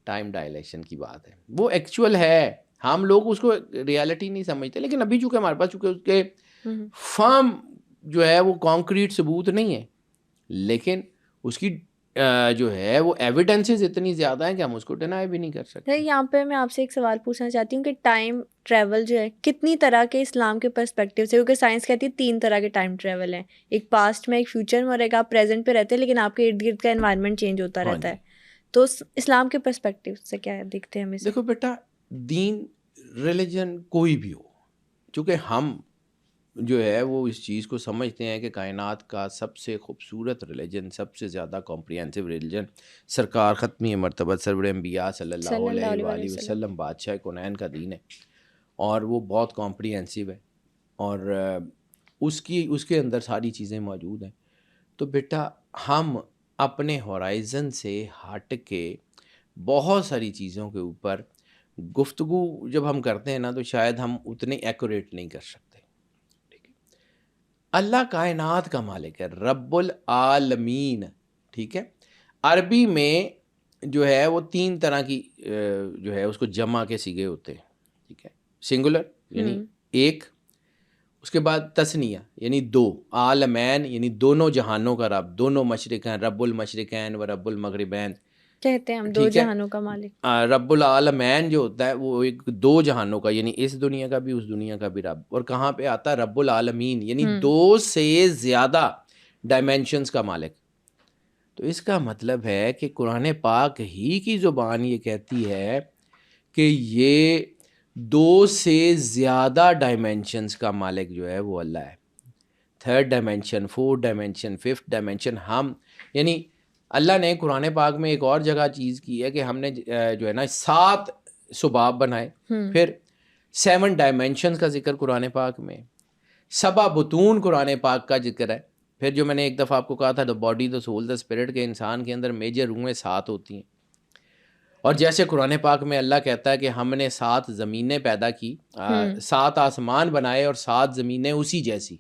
[SPEAKER 2] ٹائم ڈائلیشن کی بات ہے, وہ ایکچوئل ہے, ہم لوگ اس کو ریالٹی نہیں سمجھتے. لیکن ابھی چونکہ ہمارے پاس چونکہ اس کے فرم جو ہے وہ کانکریٹ ثبوت نہیں ہے, لیکن اس کی جو ہے وہ ایویڈنسز اتنی زیادہ ہیں کہ ہم اس کو ڈینائی بھی نہیں کر سکتے.
[SPEAKER 1] یہاں پہ میں آپ سے ایک سوال پوچھنا چاہتی ہوں کہ ٹائم ٹریول جو ہے کتنی طرح کے اسلام کے پرسپیکٹیو سے, کیونکہ سائنس کہتی ہے 3 طرح کے ٹائم ٹریول ہیں, ایک پاسٹ میں, ایک فیوچر میں, اور ایک آپ پریزنٹ پہ رہتے ہیں لیکن آپ کے ارد گرد کا انوائرمنٹ چینج ہوتا رہتا ہے. تو اسلام کے پرسپیکٹیو سے کیا دیکھتے ہیں ہمیں؟
[SPEAKER 2] دیکھو بیٹا, دین ریلیجن کوئی بھی ہو, چونکہ ہم جو ہے وہ اس چیز کو سمجھتے ہیں کہ کائنات کا سب سے خوبصورت ریلیجن, سب سے زیادہ کمپریہنسو ریلیجن سرکار ختمی مرتبہ سرور انبیاء صلی اللہ علیہ وآلہ وسلم بادشاہ کونین کا دین ہے, اور وہ بہت کمپریہنسو ہے, اور اس کے اندر ساری چیزیں موجود ہیں. تو بیٹا ہم اپنے ہورائزن سے ہٹ کے بہت ساری چیزوں کے اوپر گفتگو جب ہم کرتے ہیں نا تو شاید ہم اتنے ایکوریٹ نہیں کر سکتے. اللہ کائنات کا مالک ہے, رب العالمین, ٹھیک ہے. عربی میں جو ہے وہ 3 طرح کی جو ہے اس کو جمع کے صیغے ہوتے ہیں, ٹھیک ہے. سنگولر یعنی ایک, اس کے بعد تثنیہ یعنی 2, عالمین یعنی دونوں جہانوں کا رب, دونوں مشرق ہیں, رب المشرقین و رب المغربین
[SPEAKER 1] کہتے ہیں ہم 2 جہانوں کا مالک.
[SPEAKER 2] رب العالمین جو ہوتا ہے وہ ایک 2 جہانوں کا, یعنی اس دنیا کا بھی اس دنیا کا بھی رب. اور کہاں پہ آتا ہے رب العالمین, یعنی 2 سے زیادہ ڈائمینشنز کا مالک. تو اس کا مطلب ہے کہ قرآن پاک ہی کی زبان یہ کہتی ہے کہ یہ 2 سے زیادہ ڈائمینشنز کا مالک جو ہے وہ اللہ ہے. 3rd dimension, 4th dimension, 5th dimension, ہم یعنی اللہ نے قرآن پاک میں ایک اور جگہ چیز کی ہے کہ ہم نے جو ہے نا 7 سباب بنائے. پھر 7 ڈائمینشنز کا ذکر قرآن پاک میں, 7 بطون قرآن پاک کا ذکر ہے. پھر جو میں نے ایک دفعہ آپ کو کہا تھا, the body, the civil, the spirit, کے انسان کے اندر میجر روحیں 7 ہوتی ہیں. اور جیسے قرآن پاک میں اللہ کہتا ہے کہ ہم نے 7 زمینیں پیدا کی, 7 آسمان بنائے اور 7 زمینیں اسی جیسی.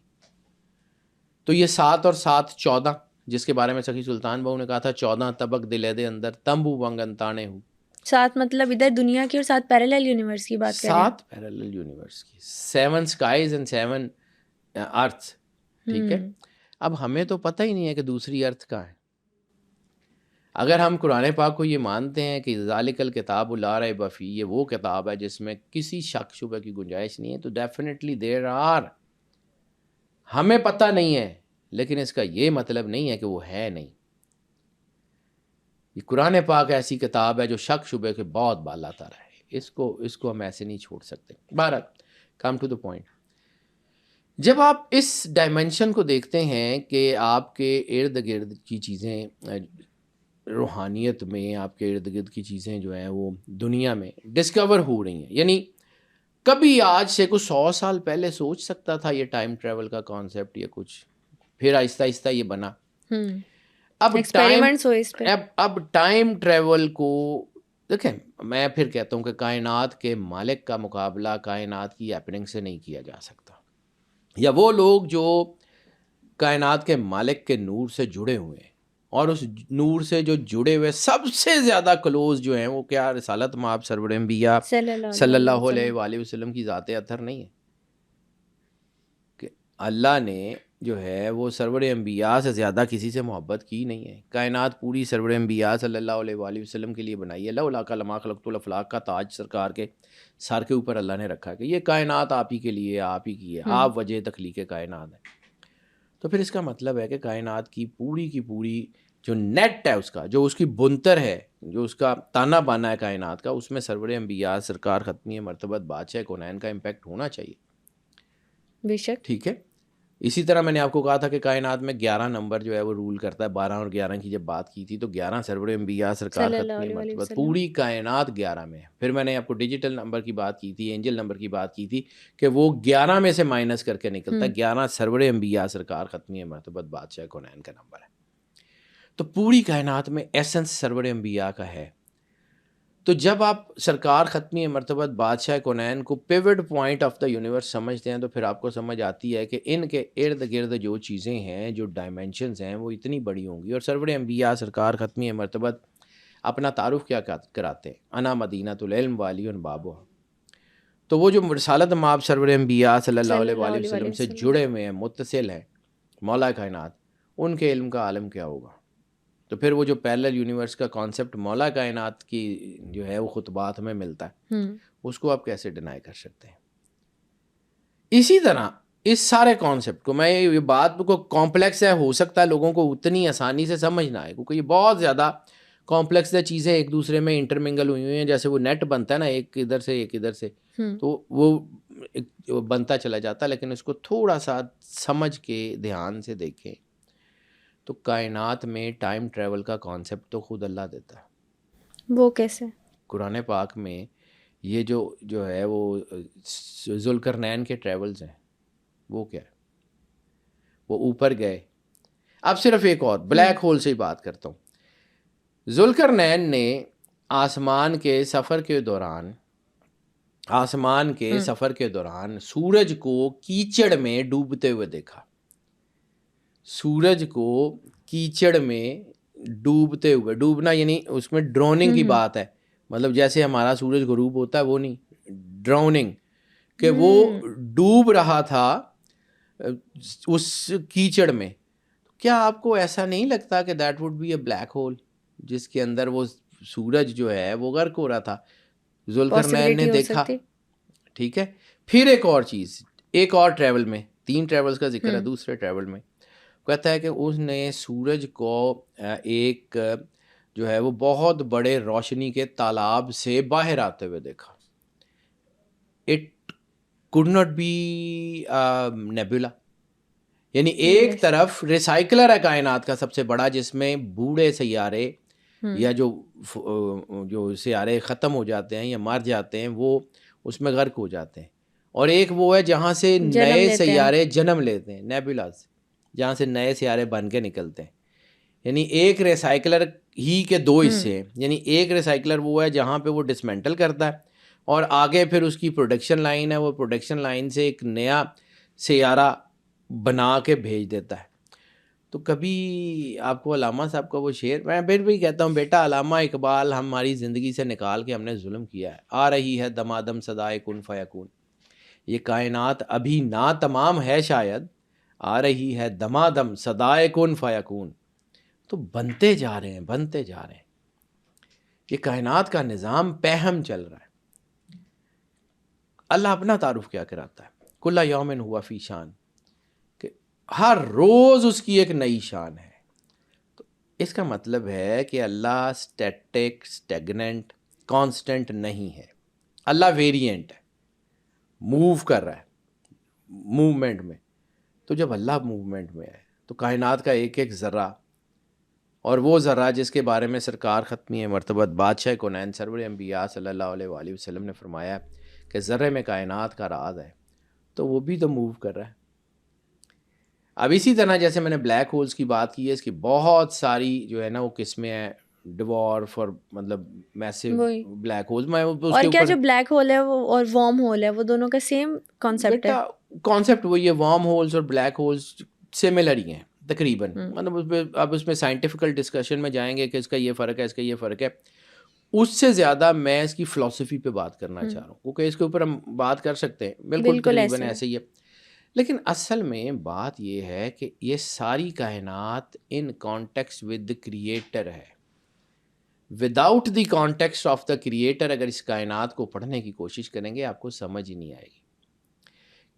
[SPEAKER 2] تو یہ 7 اور 7 14, جس کے بارے میں سخی سلطان بہو نے کہا تھا 14 طبق دلے دے اندر تمبو ونگن تانے ہوں.
[SPEAKER 1] 7 مطلب ادھر دنیا کی, اور 7 پیرالل یونیورس کی بات کر رہے ہیں.
[SPEAKER 2] 7 پیرالل یونیورس کی, 7 اسکائز اینڈ 7 ارتھ, ٹھیک ہے. اب ہمیں تو پتہ ہی نہیں ہے کہ دوسری ارتھ کہاں ہے. اگر ہم قرآن پاک کو یہ مانتے ہیں کہ ذالک الکتاب لا ریب فیہ, یہ وہ کتاب ہے جس میں کسی شک شبہ کی گنجائش نہیں ہے, تو ڈیفینیٹلی دیر آر. ہمیں پتہ نہیں ہے, لیکن اس کا یہ مطلب نہیں ہے کہ وہ ہے نہیں. یہ قرآن پاک ایسی کتاب ہے جو شک شبہ کے بہت بالا تر ہے, اس کو ہم ایسے نہیں چھوڑ سکتے. بہرحال کم ٹو دا پوائنٹ, جب آپ اس ڈائمینشن کو دیکھتے ہیں کہ آپ کے ارد گرد کی چیزیں, روحانیت میں آپ کے ارد گرد کی چیزیں جو ہیں وہ دنیا میں ڈسکور ہو رہی ہیں, یعنی کبھی آج سے کچھ 100 سال پہلے سوچ سکتا تھا یہ ٹائم ٹریول کا کانسیپٹ یا کچھ, پھر آہستہ آہستہ یہ بنا. اب ٹائم ٹریول کو دیکھیں, میں پھر کہتا ہوں کہ کائنات کے مالک کا مقابلہ کائنات کی ہیپننگ سے نہیں کیا جا سکتا, یا وہ لوگ جو کائنات کے مالک کے نور سے جڑے ہوئے ہیں, اور اس نور سے جو جڑے ہوئے سب سے زیادہ کلوز جو ہیں وہ کیا رسالت مآب سرور انبیاء صلی اللہ علیہ وآلہ وسلم کی ذات اطہر نہیں ہے. کہ اللہ نے جو ہے وہ سرور انبیاء سے زیادہ کسی سے محبت کی نہیں ہے. کائنات پوری سرور انبیاء صلی اللہ علیہ وآلہ وسلم کے لیے بنائی ہے. لولا لما خلقت الافلاق کا تاج سرکار کے سر کے اوپر اللہ نے رکھا کہ یہ کائنات آپ ہی کے لیے, آپ ہی کی ہے, آپ وجہ تخلیق کائنات ہے. تو پھر اس کا مطلب ہے کہ کائنات کی پوری جو نیٹ ہے اس کا, جو اس کی بنتر ہے, جو اس کا تانا بانا ہے کائنات کا, اس میں سرور انبیاء سرکار ختمی مرتبت بادشاہ کونین کا امپیکٹ ہونا چاہیے.
[SPEAKER 1] بے شک,
[SPEAKER 2] ٹھیک ہے. اسی طرح میں نے آپ کو کہا تھا کہ کائنات میں 11 نمبر جو ہے وہ رول کرتا ہے. 12 اور 11 کی جب بات کی تھی تو 11 سرور انبیاء سرکار
[SPEAKER 1] صلی اللہ
[SPEAKER 2] ختم
[SPEAKER 1] علیہ وآلہ
[SPEAKER 2] مرتبہ
[SPEAKER 1] وسلم.
[SPEAKER 2] پوری کائنات 11 میں ہے. پھر میں نے آپ کو ڈیجیٹل نمبر کی بات کی تھی, اینجل نمبر کی بات کی تھی کہ وہ 11 میں سے مائنس کر کے نکلتا ہے. 11 سرور انبیاء سرکار ختم مرتبہ بادشاہ کونین کا نمبر ہے. تو پوری کائنات میں ایسنس سرور انبیاء کا ہے. تو جب آپ سرکار ختمی مرتبہ بادشاہ کونین کو pivot point of the universe سمجھتے ہیں تو پھر آپ کو سمجھ آتی ہے کہ ان کے ارد گرد جو چیزیں ہیں, جو ڈائمینشنز ہیں, وہ اتنی بڑی ہوں گی. اور سرور انبیاء سرکار ختمی مرتبہ اپنا تعارف کیا کراتے ہیں؟ انا مدینۃ العلم والی بابوہا. تو وہ جو رسالت مآب سرور انبیاء صلی اللہ علیہ وآلہ وسلم سے جڑے ہوئے ہیں, متصل ہیں مولا کائنات, ان کے علم کا عالم کیا ہوگا؟ تو پھر وہ جو پیرلل یونیورس کا کانسیپٹ مولا کائنات کی جو ہے وہ خطبات میں ملتا ہے, اس کو آپ کیسے ڈینائی کر سکتے ہیں؟ اسی طرح اس سارے کانسیپٹ کو, میں یہ بات کو کمپلیکس ہے, ہو سکتا ہے لوگوں کو اتنی آسانی سے سمجھ نہ آئے کیونکہ یہ بہت زیادہ کمپلیکس ہے, چیزیں ایک دوسرے میں انٹرمنگل ہوئی ہوئی ہیں. جیسے وہ نیٹ بنتا ہے نا, ایک ادھر سے ایک ادھر سے, تو وہ بنتا چلا جاتا ہے. لیکن اس کو تھوڑا سا سمجھ کے دھیان سے دیکھیں تو کائنات میں ٹائم ٹریول کا کانسیپٹ تو خود اللہ دیتا ہے.
[SPEAKER 1] وہ کیسے؟
[SPEAKER 2] قرآن پاک میں یہ جو ہے وہ ذوالقرنین کے ٹریولز ہیں, وہ کیا ہے؟ وہ اوپر گئے. اب صرف ایک اور بلیک ہول سے ہی بات کرتا ہوں. ذوالقرنین نے آسمان کے سفر کے دوران سورج کو کیچڑ میں ڈوبتے ہوئے دیکھا. سورج کو کیچڑ میں ڈوبتے ہوئے, ڈوبنا یعنی اس میں ڈروننگ کی بات ہے, مطلب جیسے ہمارا سورج غروب ہوتا ہے وہ نہیں, ڈراؤننگ, کہ وہ ڈوب رہا تھا اس کیچڑ میں. کیا آپ کو ایسا نہیں لگتا کہ that would be a black hole جس کے اندر وہ سورج جو ہے وہ غرق ہو رہا تھا؟ ذوالقرنین نے دیکھا. ٹھیک ہے. پھر ایک اور چیز, ایک اور ٹریول میں, 3 ٹریولز کا ذکر ہے. دوسرے ٹریول میں کہتا ہے کہ اس نے سورج کو ایک جو ہے وہ بہت بڑے روشنی کے تالاب سے باہر آتے ہوئے دیکھا. It could not be nebula, یعنی ایک طرف ریسائکلر ہے کائنات کا سب سے بڑا, جس میں بوڑھے سیارے یا جو سیارے ختم ہو جاتے ہیں یا مر جاتے ہیں وہ اس میں غرق ہو جاتے ہیں, اور ایک وہ ہے جہاں سے نئے سیارے جنم لیتے ہیں, نیبولاز, جہاں سے نئے سیارے بن کے نکلتے ہیں. یعنی ایک ریسائکلر ہی کے 2 حصے ہیں. یعنی ایک ریسائکلر وہ ہے جہاں پہ وہ ڈسمینٹل کرتا ہے, اور آگے پھر اس کی پروڈکشن لائن ہے, وہ پروڈکشن لائن سے ایک نیا سیارہ بنا کے بھیج دیتا ہے. تو کبھی آپ کو علامہ صاحب کا وہ شعر, میں پھر بھی کہتا ہوں بیٹا علامہ اقبال ہماری زندگی سے نکال کے ہم نے ظلم کیا ہے. آ رہی ہے دمادم صدائے کن فیکون, یہ کائنات ابھی نا تمام ہے شاید, آ رہی ہے دمادم صدائے کن فیکون. تو بنتے جا رہے ہیں. یہ کائنات کا نظام پہم چل رہا ہے. اللہ اپنا تعارف کیا کراتا ہے؟ کل یوم ہوا فی شان, کہ ہر روز اس کی ایک نئی شان ہے. تو اس کا مطلب ہے کہ اللہ اسٹیٹک, اسٹیگننٹ, کانسٹنٹ نہیں ہے. اللہ ویریئنٹ ہے, موو کر رہا ہے موومنٹ میں. تو جب اللہ موومنٹ میں ہے تو کائنات کا ایک ایک ذرہ, اور وہ ذرہ جس کے بارے میں سرکار ختمی مرتبہ بادشاہ کونین سرور انبیاء صلی اللہ علیہ وآلہ وسلم نے فرمایا کہ ذرے میں کائنات کا راز ہے, تو وہ بھی تو موو کر رہا ہے. اب اسی طرح جیسے میں نے بلیک ہولز کی بات کی ہے, اس کی بہت ساری جو ہے نا وہ قسمیں ہیں, ڈوارف اور مطلب میسو بلیک ہولز. میں
[SPEAKER 1] اور کیا جو بلیک ہول ہے وہ اور وارم ہول ہے وہ دونوں کا سیم کانسیپٹ ہے؟
[SPEAKER 2] کانسیپٹ وہی ہے, وارم ہولز اور بلیک ہولز سملر ہی ہیں تقریباً. مطلب اب اس میں سائنٹیفیکل ڈسکشن میں جائیں گے کہ اس کا یہ فرق ہے, اس کا یہ فرق ہے. اس سے زیادہ میں اس کی فلسفی پہ بات کرنا چاہ رہا ہوں, کیونکہ اس کے اوپر ہم بات کر سکتے ہیں, بالکل تقریباً ایسے ہی ہے. لیکن اصل میں بات یہ ہے کہ یہ ساری کائنات ان کانٹیکسٹ ود کریٹر ہے. Without the context of the creator اگر اس کائنات کو پڑھنے کی کوشش کریں گے آپ کو سمجھ ہی نہیں آئے گی.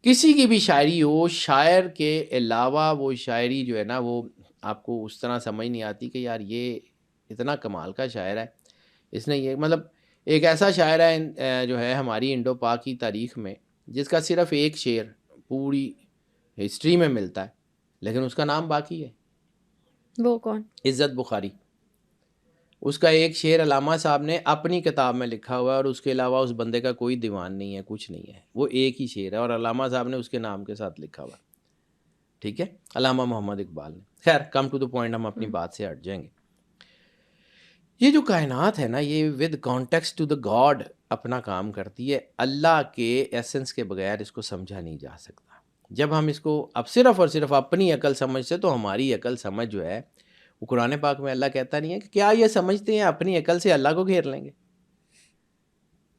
[SPEAKER 2] کسی کی بھی شاعری ہو, شاعر کے علاوہ وہ شاعری جو ہے نا وہ آپ کو اس طرح سمجھ نہیں آتی کہ یار یہ اتنا کمال کا شاعر ہے, اس نے یہ, مطلب ایک ایسا شاعر ہے جو ہے ہماری انڈو پاک کی تاریخ میں جس کا صرف ایک شعر پوری ہسٹری میں ملتا ہے لیکن اس کا نام باقی ہے.
[SPEAKER 1] وہ کون؟
[SPEAKER 2] عزت بخاری. اس کا ایک شعر علامہ صاحب نے اپنی کتاب میں لکھا ہوا ہے اور اس کے علاوہ اس بندے کا کوئی دیوان نہیں ہے, کچھ نہیں ہے, وہ ایک ہی شعر ہے اور علامہ صاحب نے اس کے نام کے ساتھ لکھا ہوا. ٹھیک ہے, علامہ محمد اقبال نے. خیر, کم ٹو دا پوائنٹ, ہم اپنی بات سے ہٹ جائیں گے. یہ جو کائنات ہے نا, یہ with context to the God اپنا کام کرتی ہے. اللہ کے ایسنس کے بغیر اس کو سمجھا نہیں جا سکتا. جب ہم اس کو اب صرف اور صرف اپنی عقل سمجھ سے, تو ہماری عقل سمجھ جو ہے وہ قرآن پاک میں اللہ کہتا نہیں ہے کہ کیا یہ سمجھتے ہیں اپنی عقل سے اللہ کو گھیر لیں گے؟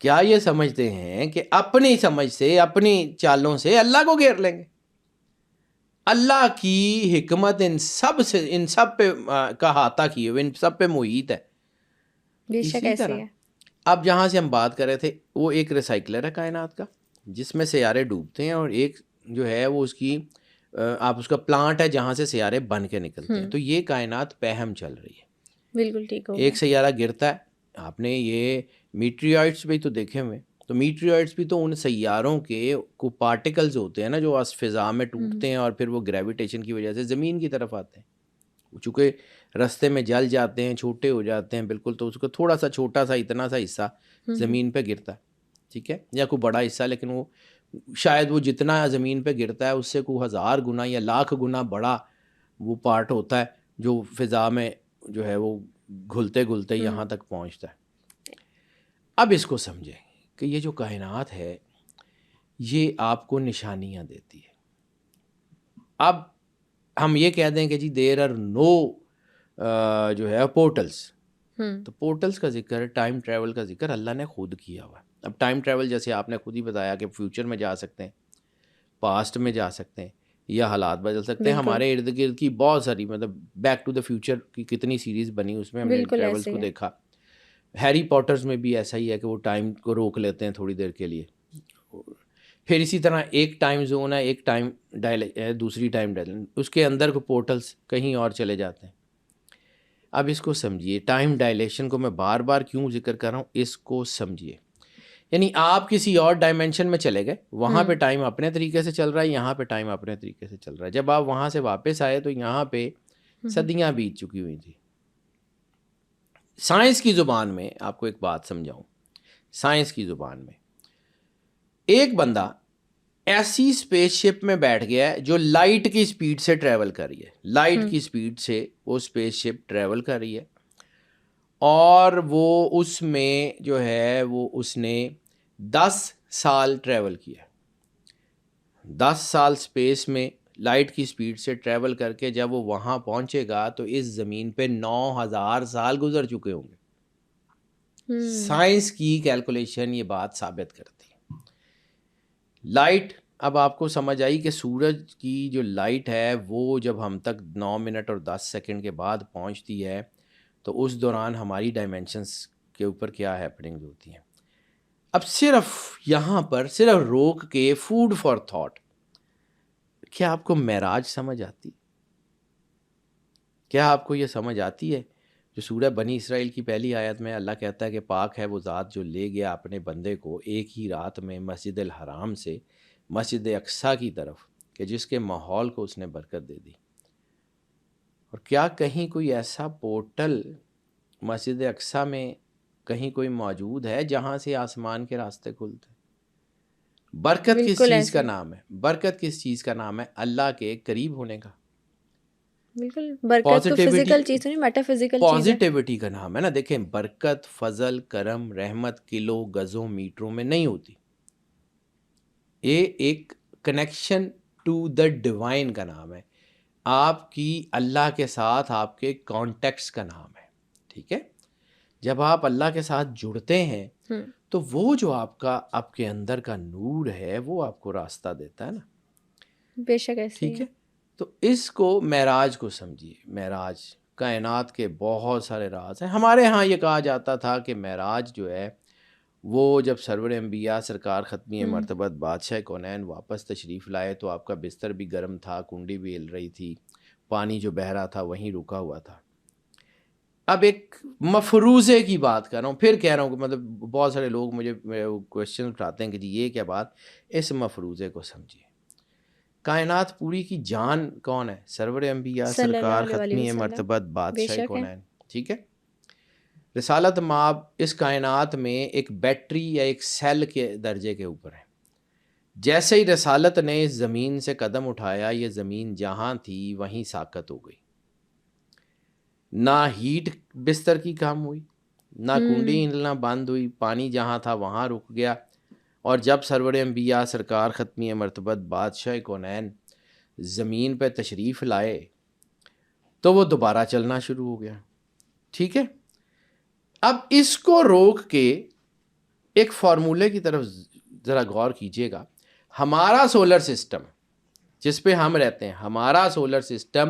[SPEAKER 2] کیا یہ سمجھتے ہیں کہ اپنی سمجھ سے, اپنی چالوں سے اللہ کو گھیر لیں گے؟ اللہ کی حکمت ان سب پہ کا احاطہ کی ہوئی, ان سب پہ محیط ہے. اسی طرح اب جہاں سے ہم بات کر رہے تھے, وہ ایک ریسائکلر ہے کائنات کا, جس میں سیارے ڈوبتے ہیں, اور ایک جو ہے وہ اس کی آپ اس کا پلانٹ ہے جہاں سے سیارے بن کے نکلتے ہیں. تو یہ کائنات پہم چل رہی ہے.
[SPEAKER 1] بالکل ٹھیک ہو.
[SPEAKER 2] ایک سیارہ گرتا ہے, آپ نے یہ میٹریوائٹس بھی تو دیکھے ہوئے, تو میٹریوائٹس بھی تو ان سیاروں کے کو پارٹیکلز ہوتے ہیں نا, جو فضا میں ٹوٹتے ہیں اور پھر وہ گریویٹیشن کی وجہ سے زمین کی طرف آتے ہیں. چونکہ رستے میں جل جاتے ہیں, چھوٹے ہو جاتے ہیں بالکل, تو اس کو تھوڑا سا چھوٹا سا اتنا سا حصہ زمین پہ گرتا ہے. ٹھیک ہے, یا کوئی بڑا حصہ, لیکن وہ شاید وہ جتنا زمین پہ گرتا ہے اس سے کوئی 1000 گنا یا لاکھ گنا بڑا وہ پارٹ ہوتا ہے جو فضا میں جو ہے وہ گھلتے گھلتے یہاں تک پہنچتا ہے. اب اس کو سمجھیں کہ یہ جو کائنات ہے یہ آپ کو نشانیاں دیتی ہے. اب ہم یہ کہہ دیں کہ جی دیر آر نو جو ہے پورٹلس, تو پورٹلس کا ذکر, ٹائم ٹریول کا ذکر اللہ نے خود کیا ہوا ہے. اب ٹائم ٹریول جیسے آپ نے خود ہی بتایا کہ فیوچر میں جا سکتے ہیں, پاسٹ میں جا سکتے ہیں, یا حالات بدل سکتے ہیں. ہمارے ارد گرد کی بہت ساری, مطلب بیک ٹو دا فیوچر کی کتنی سیریز بنی, اس میں ہم نے ٹریولز کو دیکھا. ہیری پاٹرز میں بھی ایسا ہی ہے کہ وہ ٹائم کو روک لیتے ہیں تھوڑی دیر کے لیے. پھر اسی طرح ایک ٹائم زون ہے, ایک ٹائم ڈائل ہے, دوسری ٹائم ڈائل, اس کے اندر کو پورٹلز کہیں اور چلے جاتے ہیں. اب اس کو سمجھیے, ٹائم ڈائلیشن کو میں بار بار کیوں ذکر کر رہا ہوں, اس کو سمجھیے. یعنی آپ کسی اور ڈائمینشن میں چلے گئے, وہاں پہ ٹائم اپنے طریقے سے چل رہا ہے, یہاں پہ ٹائم اپنے طریقے سے چل رہا ہے. جب آپ وہاں سے واپس آئے تو یہاں پہ صدیاں بیت چکی ہوئی تھی. سائنس کی زبان میں آپ کو ایک بات سمجھاؤں, سائنس کی زبان میں ایک بندہ ایسی اسپیس شپ میں بیٹھ گیا ہے جو لائٹ کی اسپیڈ سے ٹریول کر رہی ہے, لائٹ کی اسپیڈ سے وہ اسپیس شپ ٹریول کر رہی ہے, اور وہ اس میں جو ہے وہ اس نے 10 سال ٹریول کیا. 10 سال اسپیس میں لائٹ کی اسپیڈ سے ٹریول کر کے جب وہ وہاں پہنچے گا تو اس زمین پہ 9000 سال گزر چکے ہوں گے. سائنس کی کیلکولیشن یہ بات ثابت کرتی ہے. لائٹ, اب آپ کو سمجھ آئی کہ سورج کی جو لائٹ ہے وہ جب ہم تک 9 منٹ اور 10 سیکنڈ کے بعد پہنچتی ہے تو اس دوران ہماری ڈائمینشنس کے اوپر کیا ہیپننگز ہوتی ہیں. اب صرف یہاں پر صرف روک کے فوڈ فار تھاٹ, کیا آپ کو معراج سمجھ آتی؟ کیا آپ کو یہ سمجھ آتی ہے جو سورہ بنی اسرائیل کی پہلی آیت میں اللہ کہتا ہے کہ پاک ہے وہ ذات جو لے گیا اپنے بندے کو ایک ہی رات میں مسجد الحرام سے مسجد اقصیٰ کی طرف, کہ جس کے ماحول کو اس نے برکت دے دی. اور کیا کہیں کوئی ایسا پورٹل مسجد اقصیٰ میں کہیں کوئی موجود ہے جہاں سے آسمان کے راستے کھلتے ہیں؟ برکت کس چیز کا نام ہے؟ برکت کس چیز کا نام ہے؟ اللہ کے قریب ہونے کا.
[SPEAKER 1] بالکل, برکت تو فزیکل چیز نہیں, میٹا فزیکل چیز ہے.
[SPEAKER 2] پازیٹیوٹی کا نام ہے نا. دیکھیں, برکت, فضل, کرم, رحمت کلو گزوں میٹروں میں نہیں ہوتی. یہ ایک کنیکشن ٹو دا ڈیوائن کا نام ہے, آپ کی اللہ کے ساتھ آپ کے کانٹیکٹس کا نام ہے. ٹھیک ہے, جب آپ اللہ کے ساتھ جڑتے ہیں تو وہ جو آپ کے اندر کا نور ہے وہ آپ کو راستہ دیتا ہے نا.
[SPEAKER 1] بے شک ایسے.
[SPEAKER 2] ٹھیک ہے, تو اس کو معراج کو سمجھیے. معراج, کائنات کے بہت سارے راز ہیں. ہمارے ہاں یہ کہا جاتا تھا کہ معراج جو ہے وہ جب سرور انبیاء سرکار ختمی مرتبت بادشاہ کونین واپس تشریف لائے تو آپ کا بستر بھی گرم تھا, کنڈی بھی ہل رہی تھی, پانی جو بہہ رہا تھا وہیں رکا ہوا تھا. اب ایک مفروضے کی بات کر رہا ہوں, پھر کہہ رہا ہوں کہ مطلب بہت سارے لوگ مجھے کویشچن اٹھاتے ہیں کہ جی یہ کیا بات, اس مفروضے کو سمجھیے. کائنات پوری کی جان کون ہے؟ سرور انبیاء
[SPEAKER 1] صلی اللہ
[SPEAKER 2] سرکار
[SPEAKER 1] علیہ وآلہ
[SPEAKER 2] ختمی
[SPEAKER 1] وسلم،
[SPEAKER 2] مرتبت
[SPEAKER 1] بے
[SPEAKER 2] بادشاہ
[SPEAKER 1] شک ہے۔
[SPEAKER 2] کونین، ٹھیک ہے؟ رسالت مآب اس کائنات میں ایک بیٹری یا ایک سیل کے درجے کے اوپر ہے۔ جیسے ہی رسالت نے اس زمین سے قدم اٹھایا، یہ زمین جہاں تھی وہیں ساکت ہو گئی، نہ ہیٹ بستر کی کم ہوئی، نہ کنڈی ہلنا بند ہوئی، پانی جہاں تھا وہاں رک گیا، اور جب سرور انبیاء سرکار ختمی مرتبت بادشاہ کونین زمین پہ تشریف لائے تو وہ دوبارہ چلنا شروع ہو گیا، ٹھیک ہے؟ اب اس کو روک کے ایک فارمولے کی طرف ذرا غور کیجئے گا۔ ہمارا سولر سسٹم جس پہ ہم رہتے ہیں، ہمارا سولر سسٹم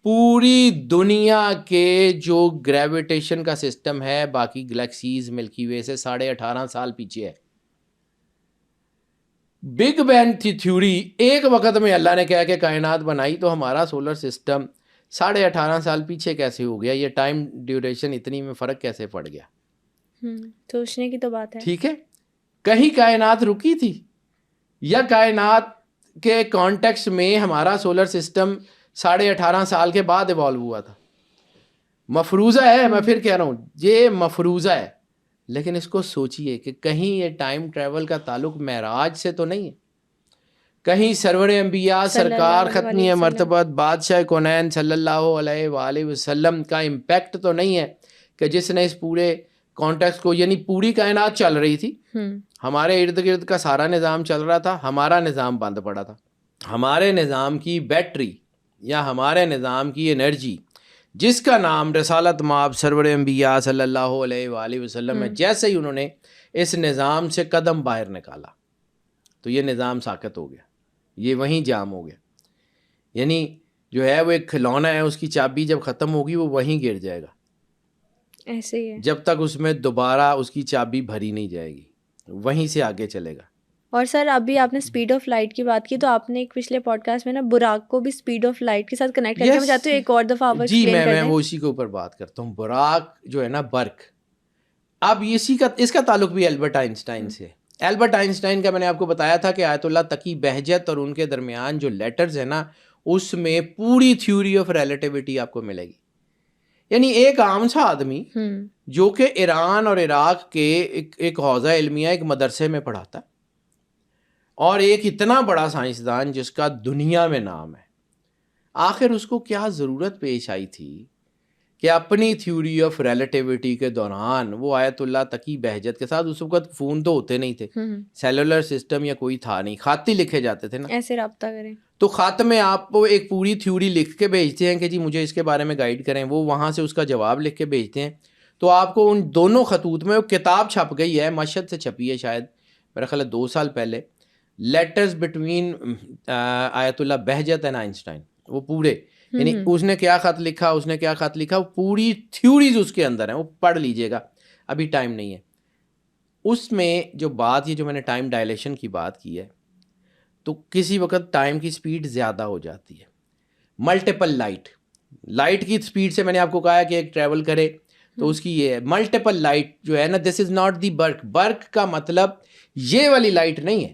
[SPEAKER 2] پوری دنیا کے جو گریویٹیشن کا سسٹم ہے باقی گلیکسیز ملکی وے سے 18.5 سال پیچھے ہے۔ بگ بینگ تھیوری ایک وقت میں اللہ نے کہا کہ کائنات بنائی تو ہمارا سولر سسٹم 18.5 سال پیچھے کیسے ہو گیا؟ یہ ٹائم ڈیوریشن اتنی میں فرق کیسے پڑ گیا؟
[SPEAKER 1] سوچنے کی تو بات ہے۔
[SPEAKER 2] ٹھیک ہے، کہیں کائنات رکی تھی یا کائنات کے کانٹیکس میں ہمارا سولر سسٹم 18.5 سال کے بعد ایوالو ہوا تھا؟ مفروضہ ہے، میں پھر کہہ رہا ہوں یہ مفروضہ ہے، لیکن اس کو سوچئے کہ کہیں یہ ٹائم ٹریول کا تعلق معراج سے تو نہیں ہے، کہیں سرور انبیاء سرکار ختمی مرتبت بادشاہ کونین صلی اللہ علیہ وآلہ وسلم کا امپیکٹ تو نہیں ہے کہ جس نے اس پورے کانٹیکس کو، یعنی پوری کائنات چل رہی تھی، ہمارے ارد گرد کا سارا نظام چل رہا تھا، ہمارا نظام بند پڑا تھا، ہمارے نظام کی بیٹری یا ہمارے نظام کی انرجی جس کا نام رسالت مآب سرور انبیاء صلی اللہ علیہ وآلہ وسلم ہے، جیسے ہی انہوں نے اس نظام سے قدم باہر نکالا تو یہ نظام ساکت ہو گیا، یہ وہیں جام ہو گیا۔ یعنی جو ہے وہ ایک کھلونا ہے، اس کی چابی جب ختم ہوگی وہ وہیں گر جائے گا،
[SPEAKER 1] ایسے ہی ہے،
[SPEAKER 2] جب تک اس میں دوبارہ اس کی چابی بھری نہیں جائے گی، وہیں سے آگے چلے گا۔
[SPEAKER 1] اور سر ابھی آپ نے اسپیڈ آف لائٹ کی بات کی تو آپ نے ایک پچھلے پوڈ کاسٹ میں نا براق کو بھی اسپیڈ آف لائٹ کے ساتھ کنیکٹ کر کے میں چاہتی ہوں ایک اور دفعہ آپ
[SPEAKER 2] جی
[SPEAKER 1] ایکسپلین کر
[SPEAKER 2] میں
[SPEAKER 1] دیں۔
[SPEAKER 2] وہ اسی کے اوپر بات کرتا ہوں۔ براق جو ہے نا، برق، اب اس کا تعلق بھی البرٹ آئنسٹائن سے ہے۔ البرٹ آئنسٹائن کا میں نے آپ کو بتایا تھا کہ آیت اللہ تقی بہجت اور ان کے درمیان جو لیٹرز ہیں نا، اس میں پوری تھیوری آف ریلیٹیوٹی آپ کو ملے گی۔ یعنی ایک عام سا آدمی جو کہ ایران اور عراق کے ایک حوزہ علمیہ ایک مدرسے میں پڑھاتا ہے، اور ایک اتنا بڑا سائنسدان جس کا دنیا میں نام ہے، آخر اس کو کیا ضرورت پیش آئی تھی کہ اپنی تھیوری آف ریلیٹیوٹی کے دوران وہ آیت اللہ تقی بہجت کے ساتھ، اس وقت فون تو ہوتے نہیں تھے، سیلولر سسٹم یا کوئی تھا نہیں، خط ہی لکھے جاتے تھے نا،
[SPEAKER 1] ایسے رابطہ کریں
[SPEAKER 2] تو خط میں آپ کو ایک پوری تھیوری لکھ کے بھیجتے ہیں کہ جی مجھے اس کے بارے میں گائیڈ کریں، وہ وہاں سے اس کا جواب لکھ کے بھیجتے ہیں، تو آپ کو ان دونوں خطوط میں وہ کتاب چھپ گئی ہے، مشہد سے چھپی ہے شاید میرا خیال ہے 2 سال پہلے، لیٹرز بٹوین آیت اللہ بہجت اینڈ آئنسٹائن، وہ پورے، یعنی اس نے کیا خط لکھا، اس نے کیا خط لکھا، وہ پوری تھیوریز اس کے اندر ہیں، وہ پڑھ لیجئے گا، ابھی ٹائم نہیں ہے۔ اس میں جو بات، یہ جو میں نے ٹائم ڈائلیشن کی بات کی ہے، تو کسی وقت ٹائم کی سپیڈ زیادہ ہو جاتی ہے، ملٹیپل لائٹ کی سپیڈ سے میں نے آپ کو کہا کہ ایک ٹریول کرے تو اس کی یہ ہے ملٹیپل لائٹ جو ہے نا، دس از ناٹ دی برق، برق کا مطلب یہ والی لائٹ نہیں ہے،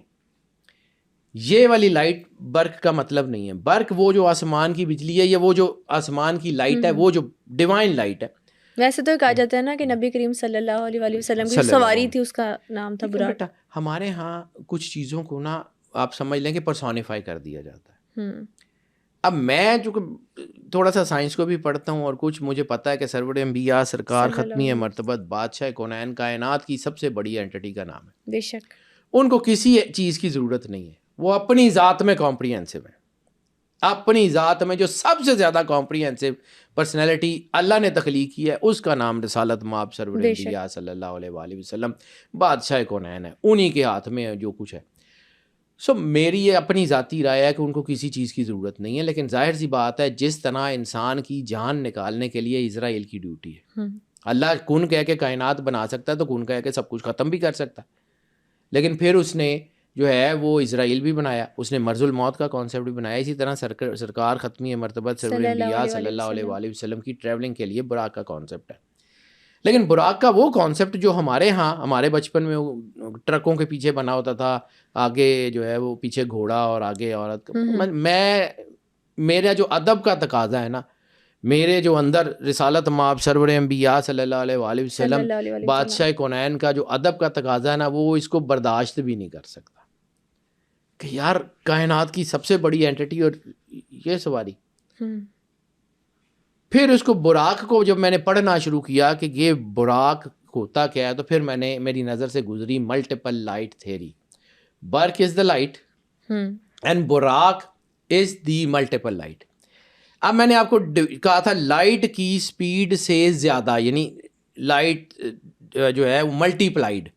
[SPEAKER 2] یہ والی لائٹ برق کا مطلب نہیں ہے، برق وہ جو آسمان کی بجلی ہے یا وہ جو آسمان کی لائٹ ہے، وہ جو ڈیوائن لائٹ ہے۔
[SPEAKER 1] ویسے تو کہا جاتا ہے نا کہ نبی کریم صلی اللہ علیہ وسلم کی سواری تھی، اس کا نام تھا براق۔
[SPEAKER 2] بیٹا ہمارے ہاں کچھ چیزوں کو نا آپ سمجھ لیں کہ پرسونیفائی کر دیا جاتا ہے۔ اب میں چونکہ تھوڑا سا سائنس کو بھی پڑھتا ہوں اور کچھ مجھے پتا ہے کہ سرور انبیاء سرکار ختمی مرتبت بادشاہ کونین کائنات کی سب سے بڑی اینٹی کا نام ہے،
[SPEAKER 1] بے شک
[SPEAKER 2] ان کو کسی چیز کی ضرورت نہیں ہے، وہ اپنی ذات میں کمپریہنسو ہے، اپنی ذات میں جو سب سے زیادہ کمپریہنسو پرسنالٹی اللہ نے تخلیق کی ہے، اس کا نام رسالت مآب سرور انبیاء صلی اللہ علیہ وآلہ وسلم بادشاہ کونین ہے، انہی کے ہاتھ میں ہے جو کچھ ہے۔ میری یہ اپنی ذاتی رائے ہے کہ ان کو کسی چیز کی ضرورت نہیں ہے، لیکن ظاہر سی بات ہے جس طرح انسان کی جان نکالنے کے لیے اسرائیل کی ڈیوٹی ہے، اللہ کن کہہ کے کائنات بنا سکتا ہے تو کن کہہ کے سب کچھ ختم بھی کر سکتا ہے، لیکن پھر اس نے جو ہے وہ اسرائیل بھی بنایا، اس نے مرض الموت کا کانسیپٹ بھی بنایا، اسی طرح سرکار ختمی مرتبت سرور انبیاء صلی اللہ علیہ وآلہ وسلم کی ٹریولنگ کے لیے براق کا کانسیپٹ ہے۔ لیکن براق کا وہ کانسیپٹ جو ہمارے ہاں ہمارے بچپن میں ٹرکوں کے پیچھے بنا ہوتا تھا, آگے جو ہے وہ پیچھے گھوڑا اور آگے عورت, میرا جو ادب کا تقاضا ہے نا, میرے جو اندر رسالت مآب سرور انبیاء صلی اللہ علیہ وآلہ وسلم بادشاہ کونین کا جو ادب کا تقاضا ہے نا, وہ اس کو برداشت بھی نہیں کر سکتا کہ یار کائنات کی سب سے بڑی اینٹی اور یہ سواری. پھر اس کو براق کو جب میں نے پڑھنا شروع کیا کہ یہ براق ہوتا کیا ہے, تو پھر میری نظر سے گزری ملٹیپل لائٹ تھیوری. برق از دا لائٹ اینڈ براق از دی ملٹیپل لائٹ. اب میں نے آپ کو کہا تھا لائٹ کی سپیڈ سے زیادہ, یعنی لائٹ جو ہے وہ ملٹی پلائڈ,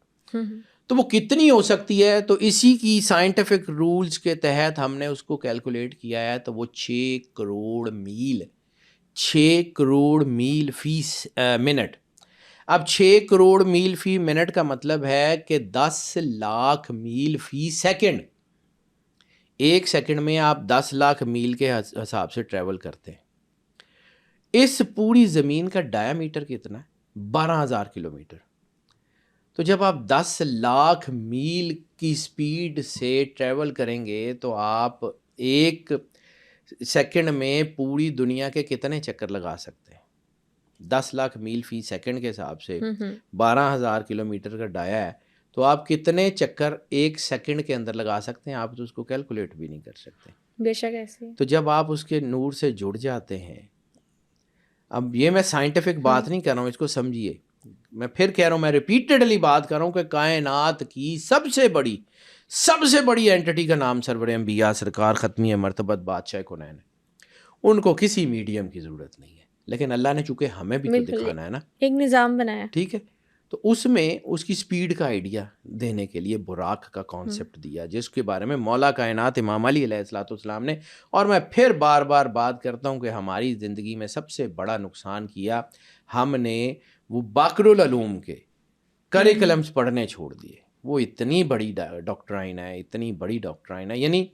[SPEAKER 2] تو وہ کتنی ہو سکتی ہے, تو اسی کی سائنٹیفک رولز کے تحت ہم نے اس کو کیلکولیٹ کیا ہے, تو وہ 6 کروڑ میل فی منٹ. اب 6 کروڑ میل فی منٹ کا مطلب ہے کہ 10 لاکھ میل فی سیکنڈ. ایک سیکنڈ میں آپ 10 لاکھ میل کے حساب سے ٹریول کرتے ہیں. اس پوری زمین کا ڈایا میٹر کتنا ہے؟ 12,000 کلومیٹر. تو جب آپ 10 لاکھ میل کی سپیڈ سے ٹریول کریں گے تو آپ ایک سیکنڈ میں پوری دنیا کے کتنے چکر لگا سکتے ہیں؟ 10 لاکھ میل فی سیکنڈ کے حساب سے 12,000 کلومیٹر کا ڈایا ہے, تو آپ کتنے چکر ایک سیکنڈ کے اندر لگا سکتے ہیں؟ آپ تو اس کو کیلکولیٹ بھی نہیں کر سکتے.
[SPEAKER 1] بے شک ایسے.
[SPEAKER 2] تو جب آپ اس کے نور سے جڑ جاتے ہیں, اب یہ میں سائنٹیفک بات نہیں کر رہا ہوں, اس کو سمجھیے, میں پھر کہہ رہا ہوں, میں ریپیٹڈلی بات کر رہا ہوں کہ کائنات کی سب سے بڑی اینٹی کا نام سرور انبیاء سرکار ختمی مرتبت بادشاہ کونین ہے. ان کو کسی میڈیم کی ضرورت نہیں ہے, لیکن اللہ نے چونکہ ہمیں بھی تو دکھانا ہے نا, ایک
[SPEAKER 1] نظام بنایا,
[SPEAKER 2] ٹھیک ہے, تو اس میں اس کی سپیڈ کا آئیڈیا دینے کے لیے براق کا کانسیپٹ دیا, جس کے بارے میں مولا کائنات امام علی علیہ الصلوۃ والسلام نے, اور میں پھر بار بار بات کرتا ہوں کہ ہماری زندگی میں سب سے بڑا نقصان کیا ہم نے, وہ باقر العلوم کے کریکلمس پڑھنے چھوڑ دیے. وہ اتنی بڑی ڈاکٹرائن ہے, یعنی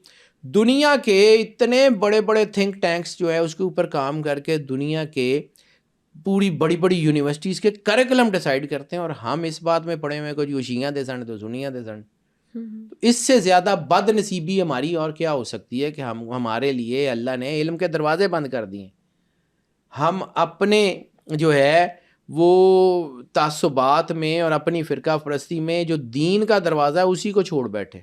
[SPEAKER 2] دنیا کے اتنے بڑے بڑے تھنک ٹینکس جو ہے اس کے اوپر کام کر کے دنیا کے پوری بڑی یونیورسٹیز کے کریکلم ڈیسائیڈ کرتے ہیں, اور ہم اس بات میں پڑھے ہوئے کچھ یوشیاں دے سن تو سنیاں دے سن. اس سے زیادہ بد نصیبی ہماری اور کیا ہو سکتی ہے کہ ہمارے لیے اللہ نے علم کے دروازے بند کر دیے. ہم اپنے جو ہے وہ تعصبات میں اور اپنی فرقہ پرستی میں جو دین کا دروازہ ہے اسی کو چھوڑ بیٹھے.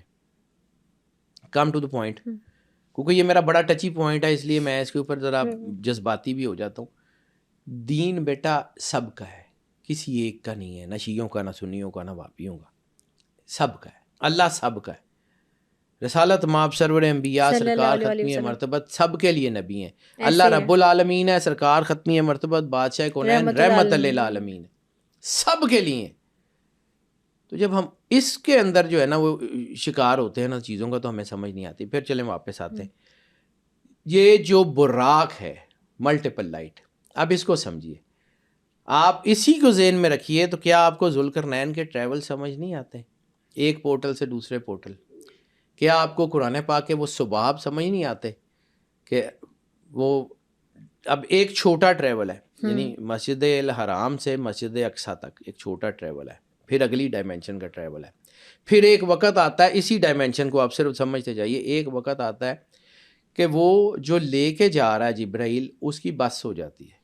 [SPEAKER 2] کم ٹو دا پوائنٹ, کیونکہ یہ میرا بڑا ٹچی پوائنٹ ہے, اس لیے میں اس کے اوپر ذرا جذباتی بھی ہو جاتا ہوں. دین بیٹا سب کا ہے, کسی ایک کا نہیں ہے, نہ شیعوں کا, نہ سنیوں کا, نہ وابیوں کا, سب کا ہے. اللہ سب کا ہے. رسالت مآب سرور انبیاء سرکار ختمی مرتبت سب کے لیے نبی ہیں. اللہ رب العالمین ہے, سرکار ختمی مرتبت بادشاہ کونین رحمت للعالمین ہے, سب کے لیے. تو جب ہم اس کے اندر جو ہے نا وہ شکار ہوتے ہیں نا چیزوں کا, تو ہمیں سمجھ نہیں آتی. پھر چلیں واپس آتے ہیں. یہ جو براق ہے ملٹیپل لائٹ, اب اس کو سمجھیے, آپ اسی کو ذہن میں رکھیے. تو کیا آپ کو ذوالقرنین کے ٹریول سمجھ نہیں آتے, ایک پورٹل سے دوسرے پورٹل؟ کیا آپ کو قرآن پاک کے وہ سباب سمجھ نہیں آتے کہ وہ اب ایک چھوٹا ٹریول ہے, یعنی مسجد الحرام سے مسجد اقصیٰ تک ایک چھوٹا ٹریول ہے, پھر اگلی ڈائمینشن کا ٹریول ہے. پھر ایک وقت آتا ہے, اسی ڈائمینشن کو آپ صرف سمجھتے جائیے, ایک وقت آتا ہے کہ وہ جو لے کے جا رہا ہے جبرائیل, اس کی بس ہو جاتی ہے.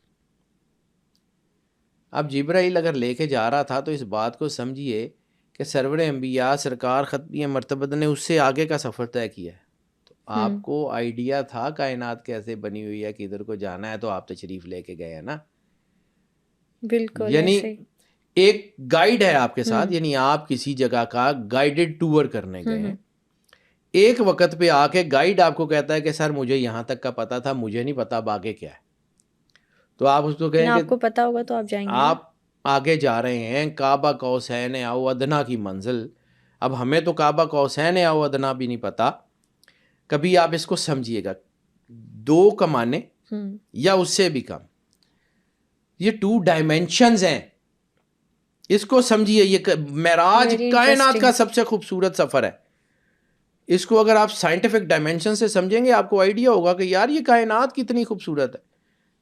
[SPEAKER 2] اب جبرائیل اگر لے کے جا رہا تھا تو اس بات کو سمجھیے کہ سرور انبیاء سرکار ختمی مرتبت نے اس سے آگے کا سفر طے کیا ہے. تو آپ کو آئیڈیا تھا کائنات کیسے بنی ہوئی ہے, کدھر کو جانا ہے, تو آپ تشریف لے کے گئے ہیں نا.
[SPEAKER 1] بالکل,
[SPEAKER 2] یعنی ایک گائیڈ ہے آپ کے ساتھ, یعنی آپ کسی جگہ کا گائیڈڈ ٹور کرنے گئے ہیں. ایک وقت پہ آ کے گائیڈ آپ کو کہتا ہے کہ سر مجھے یہاں تک کا پتا تھا, مجھے نہیں پتا اب آگے کیا ہے. تو آپ اس کو کہیں
[SPEAKER 1] آپ کو پتا ہوگا تو آپ جائیں گے.
[SPEAKER 2] آپ آگے جا رہے ہیں کعبہ قوسین او ادنا کی منزل. اب ہمیں تو کعبہ قوسین او ادنا بھی نہیں پتا. کبھی آپ اس کو سمجھیے گا, 2 کمانے یا اس سے بھی کم, یہ 2 ڈائمینشنز ہیں. اس کو سمجھیے, یہ معراج کائنات کا سب سے خوبصورت سفر ہے. اس کو اگر آپ سائنٹیفک ڈائمینشن سے سمجھیں گے, آپ کو آئیڈیا ہوگا کہ یار یہ کائنات کتنی خوبصورت ہے.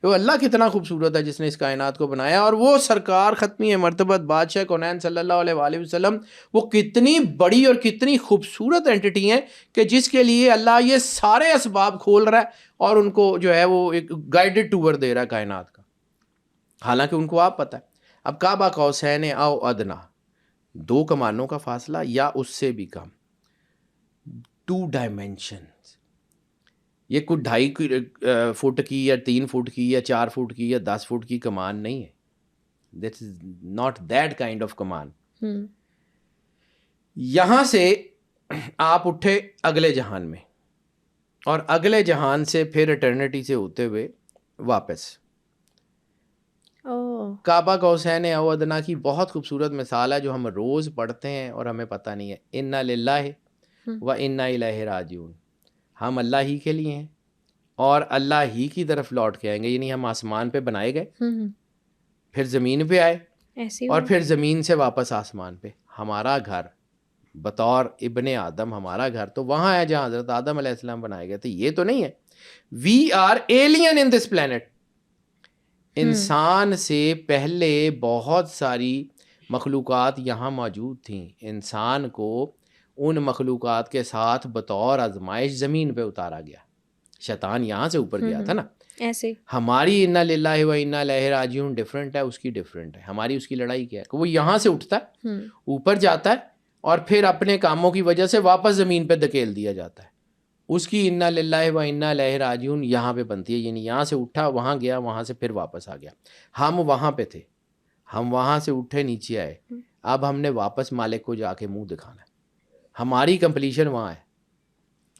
[SPEAKER 2] وہ اللہ کتنا خوبصورت ہے جس نے اس کائنات کو بنایا، اور وہ سرکار ختمی مرتبت بادشاہ کونین صلی اللہ علیہ وآلہ وسلم وہ کتنی بڑی اور کتنی خوبصورت اینٹی ہیں کہ جس کے لیے اللہ یہ سارے اسباب کھول رہا ہے اور ان کو جو ہے وہ ایک گائیڈڈ ٹور دے رہا ہے کائنات کا، حالانکہ ان کو آپ پتہ ہے۔ اب کعبہ قوسین او ادنا، 2 کمانوں کا فاصلہ یا اس سے بھی کم، 2 ڈائمینشن، یہ کوئی 2.5 فٹ کی یا 3 فٹ کی یا 4 فٹ کی یا 10 فٹ کی کمان نہیں ہے، that is not that kind of کمان۔ یہاں سے آپ اٹھے اگلے جہان میں، اور اگلے جہان سے پھر اٹرنیٹی سے ہوتے ہوئے واپس۔ کعبہ قوسین او ادنا کی بہت خوبصورت مثال ہے جو ہم روز پڑھتے ہیں اور ہمیں پتہ نہیں ہے، انا للہ و انا الیہ راجعون، ہم اللہ ہی کے لیے ہیں اور اللہ ہی کی طرف لوٹ کے آئیں گے، یعنی ہم آسمان پہ بنائے گئے، پھر زمین پہ آئے، اور پھر زمین سے واپس آسمان پہ۔ ہمارا گھر بطور ابن آدم، ہمارا گھر تو وہاں ہے جہاں حضرت آدم علیہ السلام بنائے گئے تھے، یہ تو نہیں ہے۔ We are alien in this planet, انسان سے پہلے بہت ساری مخلوقات یہاں موجود تھیں، انسان کو ان مخلوقات کے ساتھ بطور آزمائش زمین پہ اتارا گیا، شیطان یہاں سے اوپر گیا تھا نا
[SPEAKER 1] ایسے۔
[SPEAKER 2] ہماری انا للہ و انا الیہ راجعون ڈفرینٹ ہے، اس کی ڈفرینٹ ہے۔ ہماری اس کی لڑائی کیا ہے کہ وہ یہاں سے اٹھتا ہے، اوپر جاتا ہے، اور پھر اپنے کاموں کی وجہ سے واپس زمین پہ دھکیل دیا جاتا ہے۔ اس کی انا للہ و انا الیہ راجعون یہاں پہ بنتی ہے، یعنی یہاں سے اٹھا، وہاں گیا، وہاں سے پھر واپس آ گیا۔ ہم وہاں پہ تھے، ہم وہاں سے اٹھے نیچے آئے، اب ہم نے واپس مالک کو جا کے منہ دکھانا ہے۔ ہماری کمپلیشن وہاں ہے،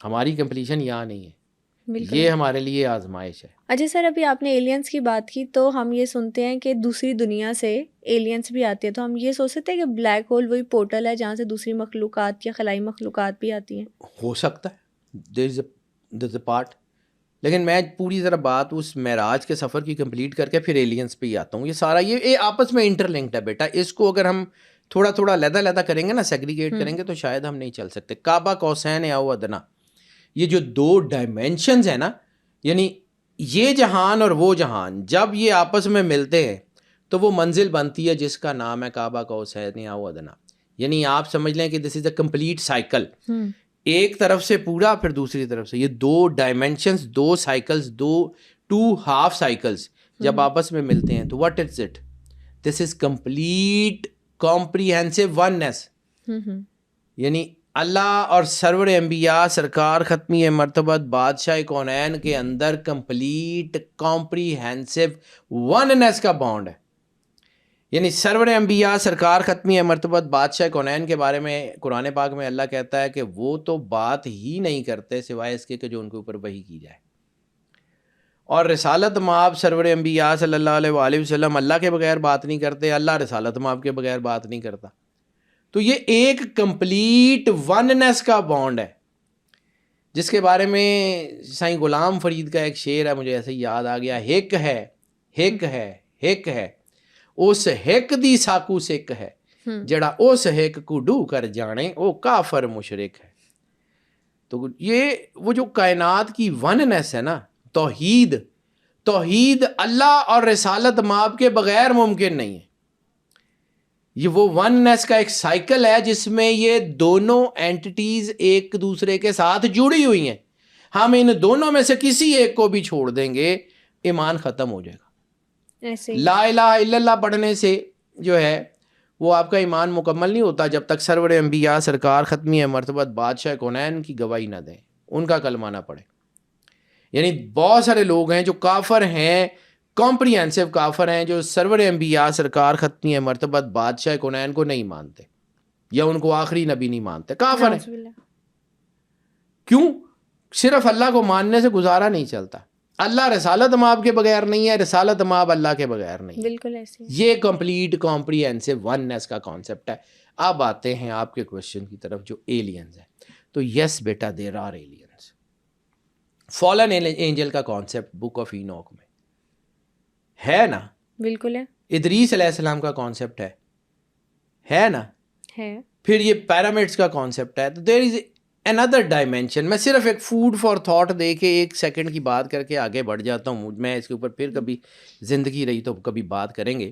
[SPEAKER 2] ہماری کمپلیشن یہاں نہیں ہے، یہ ہمارے لیے آزمائش ہے۔
[SPEAKER 1] اچھا سر، ابھی آپ نے ایلینز کی بات کی تو ہم یہ سنتے ہیں کہ دوسری دنیا سے ایلینز بھی آتے ہیں، تو ہم یہ سوچ سکتے ہیں کہ بلیک ہول وہی پورٹل ہے جہاں سے دوسری مخلوقات یا خلائی مخلوقات بھی آتی ہیں؟
[SPEAKER 2] ہو سکتا ہے، دیر از اے پارٹ، لیکن میں پوری طرح بات اس معراج کے سفر کی کمپلیٹ کر کے پھر ایلینز پہ ہی آتا ہوں۔ یہ سارا یہ آپس میں انٹر لنکڈ ہے بیٹا، اس کو اگر ہم تھوڑا تھوڑا علیحدہ کریں گے نا، سیگریگیٹ کریں گے تو شاید ہم نہیں چل سکتے۔ کعبہ قوسین او ادنا، یہ جو 2 ڈائمینشنز ہیں نا، یعنی یہ جہان اور وہ جہان جب یہ آپس میں ملتے ہیں تو وہ منزل بنتی ہے جس کا نام ہے کعبہ قوسین او ادنا۔ یعنی آپ سمجھ لیں کہ دس از اے کمپلیٹ سائیکل، ایک طرف سے پورا، پھر دوسری طرف سے، یہ 2 ڈائمینشنز، 2 سائیکلز، 2 ہاف سائیکلز جب آپس میں ملتے ہیں تو what is it? This is complete comprehensive oneness, یعنی اللہ اور سرور انبیاء سرکار ختمی مرتبت بادشاہ کونین کے اندر کمپلیٹ کمپریہنسو وننس کا بانڈ ہے۔ یعنی سرور انبیاء سرکار ختمی مرتبت بادشاہ کونین کے بارے میں قرآن پاک میں اللہ کہتا ہے کہ وہ تو بات ہی نہیں کرتے سوائے اس کے کہ جو ان کے اوپر وحی کی جائے، اور رسالت مآب سرور انبیاء صلی اللہ علیہ وآلہ وسلم اللہ کے بغیر بات نہیں کرتے، اللہ رسالت مآب کے بغیر بات نہیں کرتا۔ تو یہ ایک کمپلیٹ وننس کا بانڈ ہے، جس کے بارے میں سائیں غلام فرید کا ایک شعر ہے، مجھے ایسے ہی یاد آ گیا، ہک ہے ہک ہے ہک ہے اس ہک دی ساکو سکھ ہے، جڑا اس ہک کو ڈو کر جانے وہ کافر مشرک ہے۔ تو یہ وہ جو کائنات کی وننس ہے نا، توحید اللہ اور رسالت مآب کے بغیر ممکن نہیں ہے۔ یہ وہ وننس کا ایک سائیکل ہے جس میں یہ دونوں اینٹیز ایک دوسرے کے ساتھ جڑی ہوئی ہیں۔ ہم ان دونوں میں سے کسی ایک کو بھی چھوڑ دیں گے، ایمان ختم ہو جائے گا۔ لا الہ الا اللہ پڑھنے سے جو ہے وہ آپ کا ایمان مکمل نہیں ہوتا جب تک سرور انبیاء سرکار ختمی مرتبت بادشاہ کونین کی گواہی نہ دیں، ان کا کلمہ نہ پڑھیں۔ یعنی بہت سارے لوگ ہیں جو کافر ہیں، کمپریہنسو کافر ہیں، جو سرور انبیاء سرکار ختمی مرتبت بادشاہ کونین کو نہیں مانتے یا ان کو آخری نبی نہیں مانتے، کافر ہیں۔ کیوں؟ صرف اللہ کو ماننے سے گزارا نہیں چلتا۔ اللہ رسالت مآب کے بغیر نہیں ہے، رسالت مآب اللہ کے بغیر نہیں ہے،
[SPEAKER 1] بالکل ایسے۔
[SPEAKER 2] یہ کمپلیٹ کمپریہنسو وننس کا کانسیپٹ ہے۔ اب آتے ہیں آپ کے کوشچن کی طرف جو ایلینز ہیں۔ تو یس بیٹا، there are aliens. Fallen angel کا کانسیپٹ بک آف اینوک میں ہے نا،
[SPEAKER 1] بالکل ہے۔
[SPEAKER 2] ادریس علیہ السلام کا کانسیپٹ ہے نا،
[SPEAKER 1] ہے۔
[SPEAKER 2] پھر یہ پیرامڈس کا کانسیپٹ ہے۔ تو دیر از another dimension. میں صرف ایک فوڈ فار تھاٹ دے کے 1 سیکنڈ کی بات کر کے آگے بڑھ جاتا ہوں. میں اس کے اوپر پھر کبھی زندگی رہی تو کبھی بات کریں گے.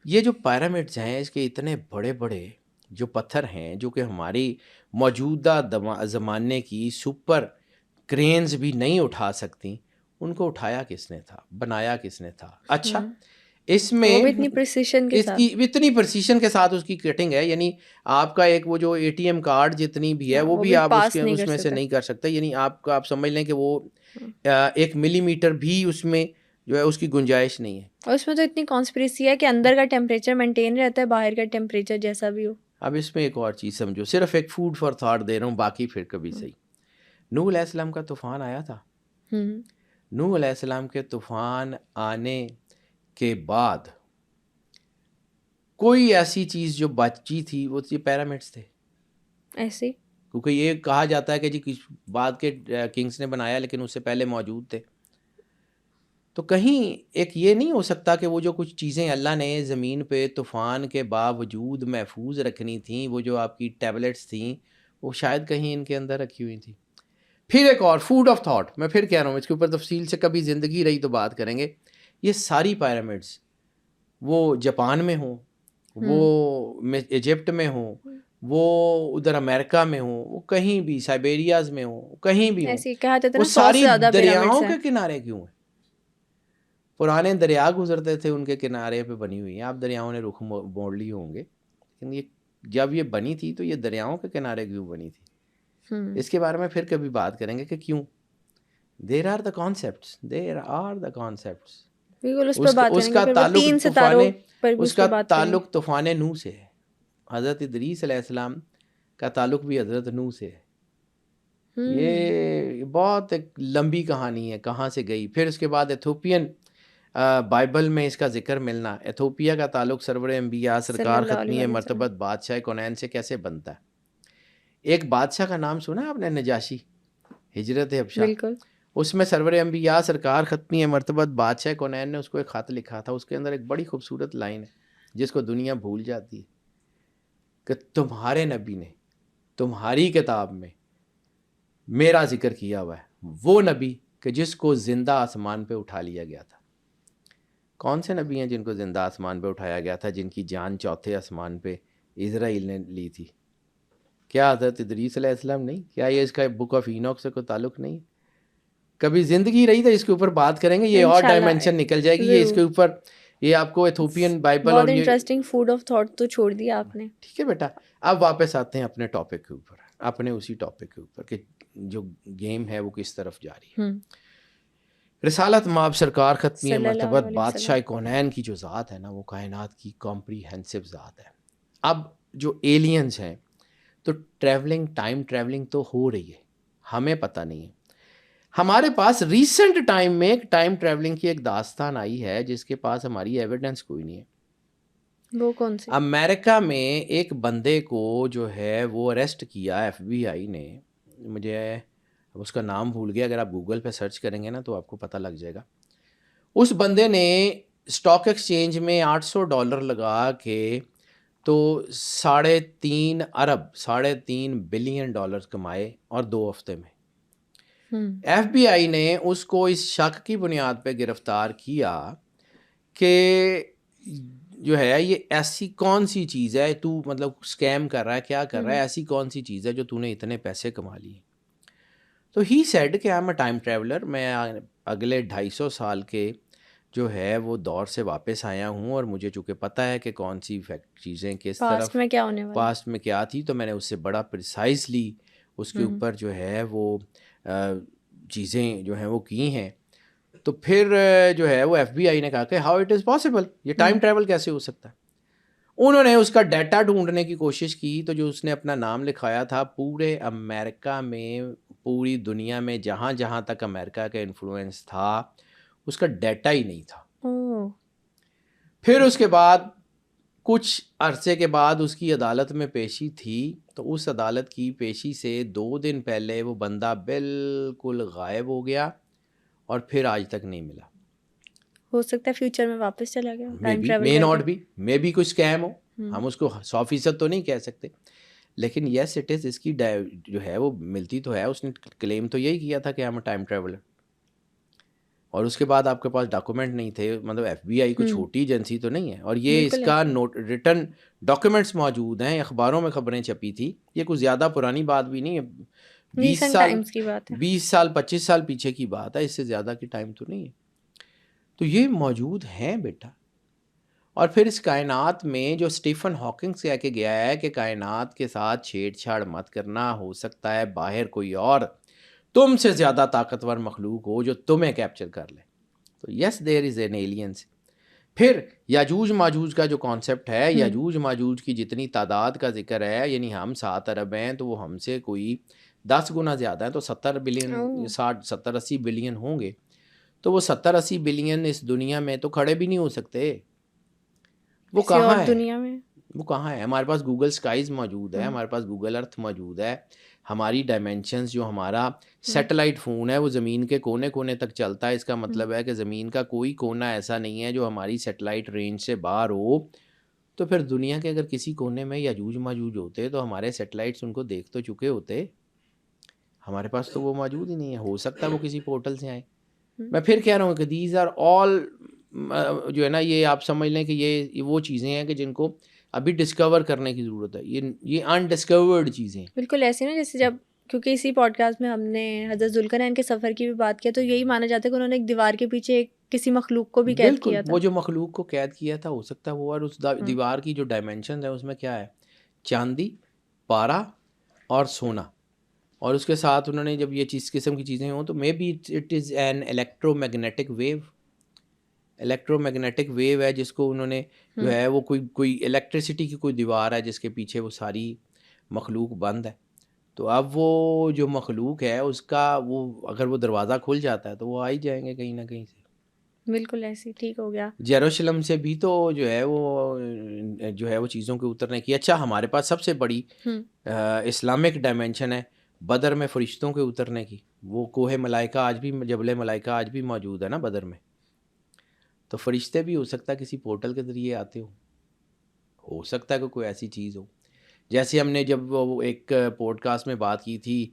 [SPEAKER 2] یہ جو پیرامڈز ہیں اس کے اتنے بڑے بڑے جو پتھر ہیں جو کہ ہماری موجودہ زمانے کی سپر کرینز بھی نہیں اٹھا سکتی, ان کو اٹھایا کس نے تھا, بنایا کس نے تھا. اچھا اس میں
[SPEAKER 1] اتنی پریسیشن کے ساتھ,
[SPEAKER 2] اتنی پرسیشن کے ساتھ اس کی کٹنگ ہے, یعنی آپ کا ایک وہ جو اے ٹی ایم کارڈ جتنی بھی ہے وہ بھی آپ اس میں سے نہیں کر سکتے. یعنی آپ سمجھ لیں کہ وہ 1 ملی میٹر بھی اس میں جو ہے اس کی گنجائش نہیں ہے.
[SPEAKER 1] اور اس میں تو اتنی کانسپریسی ہے کہ اندر کا ٹیمپریچر مینٹین رہتا ہے, باہر کا ٹیمپریچر جیسا بھی ہو.
[SPEAKER 2] اب اس میں ایک اور چیز سمجھو, صرف ایک فوڈ فار تھاٹ دے رہا ہوں, باقی پھر کبھی صحیح. نوح علیہ السلام کا طوفان آیا تھا. نوح علیہ السلام کے طوفان آنے کے بعد کوئی ایسی چیز جو بچی تھی وہ یہ پیرامڈس تھے
[SPEAKER 1] ایسے,
[SPEAKER 2] کیونکہ یہ کہا جاتا ہے کہ جی کس بعد کے کنگز نے بنایا لیکن اس سے پہلے موجود تھے. تو کہیں ایک یہ نہیں ہو سکتا کہ وہ جو کچھ چیزیں اللہ نے زمین پہ طوفان کے باوجود محفوظ رکھنی تھیں, وہ جو آپ کی ٹیبلٹس تھیں وہ شاید کہیں ان کے اندر رکھی ہوئی تھیں. پھر ایک اور فوڈ آف تھاٹ, میں پھر کہہ رہا ہوں اس کے اوپر تفصیل سے کبھی زندگی رہی تو بات کریں گے. یہ ساری پیرامڈس وہ جاپان میں ہوں, وہ ایجپٹ میں ہوں, وہ ادھر امریکہ میں ہوں, وہ کہیں بھی سائبیریاز میں ہوں, کہیں بھی ہوں, وہ ساری دریاؤں کے کنارے کیوں ہیں؟ پرانے دریا گزرتے تھے ان کے کنارے پہ بنی ہوئی ہیں. آپ دریاؤں نے رخ موڑ لیے ہوں گے, لیکن یہ جب یہ بنی تھی تو یہ دریاؤں کے کنارے کیوں بنی تھی؟ اس کے بارے میں پھر کبھی بات کریں گے کہ کیوں. There are the concepts, there are the concepts. اس کا تعلق طوفان نوح سے ہے. حضرت ادریس علیہ السلام کا تعلق بھی حضرت نوح سے ہے. یہ بہت ایک لمبی کہانی ہے, کہاں سے گئی. پھر اس کے بعد ایتھوپین بائبل میں اس کا ذکر ملنا. ایتھوپیا کا تعلق سرور انبیاء سرکار ختمی مرتبت بادشاہ کونین سے کیسے بنتا ہے؟ ایک بادشاہ کا نام سنا آپ نے, نجاشی, ہجرت حبشہ. بالکل. اس میں سرور انبیاء سرکار ختمی مرتبت بادشاہ کونین نے اس کو ایک خط لکھا تھا. اس کے اندر ایک بڑی خوبصورت لائن ہے جس کو دنیا بھول جاتی ہے کہ تمہارے نبی نے تمہاری کتاب میں میرا ذکر کیا ہوا ہے, وہ نبی کہ جس کو زندہ آسمان پہ اٹھا لیا گیا تھا. کون سے نبی ہیں جن کو زندہ آسمان پہ اٹھایا گیا تھا, جن کی جان چوتھے آسمان پہ اسرائیل نے لی تھی؟ کیا حضرت ادریس علیہ السلام نہیں؟ کیا یہ اس کا بک آف اینوک سے کوئی تعلق نہیں؟ کبھی زندگی رہی تو اس کے اوپر بات کریں گے, یہ اور ڈائمینشن نکل جائے گی. یہ اس کے اوپر یہ آپ کو ایتھوپین بائبل اور یہ
[SPEAKER 1] انٹرسٹنگ فوڈ آف تھاٹ تو چھوڑ دیا آپ نے.
[SPEAKER 2] ٹھیک ہے بیٹا, اب واپس آتے ہیں اپنے ٹاپک کے اوپر, اپنے اسی ٹاپک کے اوپر کہ جو گیم ہے وہ کس طرف جا رہی ہے. رسالت مآب سرکار ختمی مرتبت بادشاہ کونین کی جو ذات ہے نا, وہ کائنات کی کمپریہنسو ذات ہے. اب جو ایلینز ہیں تو ٹریولنگ, ٹائم ٹریولنگ تو ہو رہی ہے, ہمیں پتہ نہیں ہے. ہمارے پاس ریسنٹ ٹائم میں ایک ٹائم ٹریولنگ کی ایک داستان آئی ہے جس کے پاس ہماری ایویڈنس کوئی نہیں ہے.
[SPEAKER 1] وہ کون سی؟
[SPEAKER 2] امریکہ میں ایک بندے کو جو ہے وہ اریسٹ کیا ایف بی آئی نے. مجھے اب اس کا نام بھول گیا, اگر آپ گوگل پہ سرچ کریں گے نا تو آپ کو پتہ لگ جائے گا. اس بندے نے اسٹاک ایکسچینج میں $800 لگا کے تو 3.5 ارب $3.5 بلین کمائے, اور 2 ہفتے میں. ایف بی آئی نے اس کو اس شک کی بنیاد پہ گرفتار کیا کہ جو ہے یہ ایسی کون سی چیز ہے, تو مطلب اسکیم کر رہا ہے, کیا کر رہا ہے, ایسی کون سی چیز ہے جو تو نے اتنے پیسے کما لیے. تو ہی سیڈ کہ I'm a ٹائم ٹریولر, میں اگلے 250 سال کے جو ہے وہ دور سے واپس آیا ہوں, اور مجھے چونکہ پتہ ہے کہ کون سی چیزیں کس طرف پاسٹ میں کیا تھی, تو میں نے اس سے بڑا پریسائزلی اس کے اوپر جو ہے وہ چیزیں جو ہیں وہ کی ہیں. تو پھر جو ہے وہ ایف بی آئی نے کہا کہ ہاؤ اٹ از پاسبل, یہ ٹائم ٹریول کیسے ہو سکتا ہے. انہوں نے اس کا ڈیٹا ڈھونڈنے کی کوشش کی, تو جو اس نے اپنا نام لکھایا تھا پورے امریکہ میں, پوری دنیا میں جہاں جہاں تک امریکہ کا انفلوئنس تھا اس کا ڈیٹا ہی نہیں تھا. پھر اس کے بعد کچھ عرصے کے بعد اس کی عدالت میں پیشی تھی, تو اس عدالت کی پیشی سے 2 دن پہلے وہ بندہ بالکل غائب ہو گیا, اور پھر آج تک نہیں ملا.
[SPEAKER 1] ہو سکتا ہے فیوچر میں واپس چلا گیا,
[SPEAKER 2] مے بی کوئی اسکیم ہو, ہم اس کو 100% تو نہیں کہہ سکتے, لیکن یس اٹ از، اس کی جو ہے وہ ملتی تو ہے. اس نے کلیم تو یہی کیا تھا کہ ہم ٹائم ٹریولر، اور اس کے بعد آپ کے پاس ڈاکومنٹ نہیں تھے. مطلب ایف بی آئی کوئی چھوٹی ایجنسی تو نہیں ہے، اور یہ اس کا ریٹن ڈاکومنٹس موجود ہیں، اخباروں میں خبریں چھپی تھی. یہ کوئی زیادہ پرانی بات بھی نہیں ہے، 20 سال 25 سال پیچھے کی بات ہے، اس سے زیادہ کی ٹائم تو نہیں ہے. تو یہ موجود ہیں بیٹا. اور پھر اس کائنات میں جو اسٹیفن ہاکنگ سے کہہ کے گیا ہے کہ کائنات کے ساتھ چھیڑ چھاڑ مت کرنا، ہو سکتا ہے باہر کوئی اور تم سے زیادہ طاقتور مخلوق ہو جو تمہیں کیپچر کر لے. تو یس دیر از این ایلینس. پھر یاجوج ماجوج کا جو کانسیپٹ ہے، یاجوج ماجوج کی جتنی تعداد کا ذکر ہے، یعنی ہم 7 ارب ہیں تو وہ ہم سے کوئی 10 گنا زیادہ ہیں، تو 70 بلین 70-80 بلین ہوں گے. تو وہ 70-80 بلین اس دنیا میں تو کھڑے بھی نہیں ہو سکتے. وہ کہاں ہے دنیا میں؟ وہ کہاں ہے؟ ہمارے پاس گوگل اسکائز موجود ہے، ہمارے پاس گوگل ارتھ موجود ہے. ہماری ڈائمینشنز، جو ہمارا سیٹلائٹ فون ہے وہ زمین کے کونے کونے تک چلتا ہے. اس کا مطلب ہے کہ زمین کا کوئی کونا ایسا نہیں ہے جو ہماری سیٹلائٹ رینج سے باہر ہو. تو پھر دنیا کے اگر کسی کونے میں یاجوج ماجوج ہوتے تو ہمارے سیٹلائٹس ان کو دیکھ تو چکے ہوتے. ہمارے پاس تو وہ موجود ہی نہیں ہے. ہو سکتا ہے وہ کسی پورٹل سے آئے. میں پھر کہہ رہا ہوں کہ دیز آر آل جو ہے نا، یہ آپ سمجھ لیں کہ یہ وہ چیزیں ہیں کہ جن کو ابھی ڈسکور کرنے کی ضرورت ہے. یہ انڈسکورڈ چیزیں
[SPEAKER 1] بالکل ایسے نا جیسے جب، کیونکہ اسی پوڈ کاسٹ میں ہم نے حضرت ذوالقرنین کے سفر کی بھی بات کیا، تو یہی مانا جاتا ہے کہ انہوں نے ایک دیوار کے پیچھے کسی مخلوق کو بھی قید کیا تھا.
[SPEAKER 2] وہ جو مخلوق کو قید کیا تھا، ہو سکتا ہے وہ، اور اس دیوار کی جو ڈائمینشن ہے اس میں کیا ہے، چاندی، پارا اور سونا. اور اس کے ساتھ انہوں نے جب یہ چیز قسم کی چیزیں ہوں تو maybe it is an electromagnetic wave. Electromagnetic wave ہے جس کو انہوں نے جو ہے وہ کوئی الیکٹریسٹی کی کوئی دیوار ہے جس کے پیچھے وہ ساری مخلوق بند ہے. تو اب وہ جو مخلوق ہے اس کا وہ اگر وہ دروازہ کھل جاتا ہے تو وہ آ ہی جائیں گے کہیں نہ کہیں سے.
[SPEAKER 1] بالکل ایسے ٹھیک ہو گیا.
[SPEAKER 2] یروشلم سے بھی تو جو ہے وہ چیزوں کے اترنے کی. اچھا ہمارے پاس سب سے بڑی اسلامک ڈائمینشن ہے بدر میں فرشتوں کے اترنے کی. وہ کوہ ملائکہ آج بھی، جبل ملائکہ آج بھی موجود ہے نا بدر میں. تو فرشتے بھی ہو سکتا ہے کسی پورٹل کے ذریعے آتے ہو سکتا ہے کہ کوئی ایسی چیز ہو. جیسے ہم نے جب وہ ایک پوڈ کاسٹ میں بات کی تھی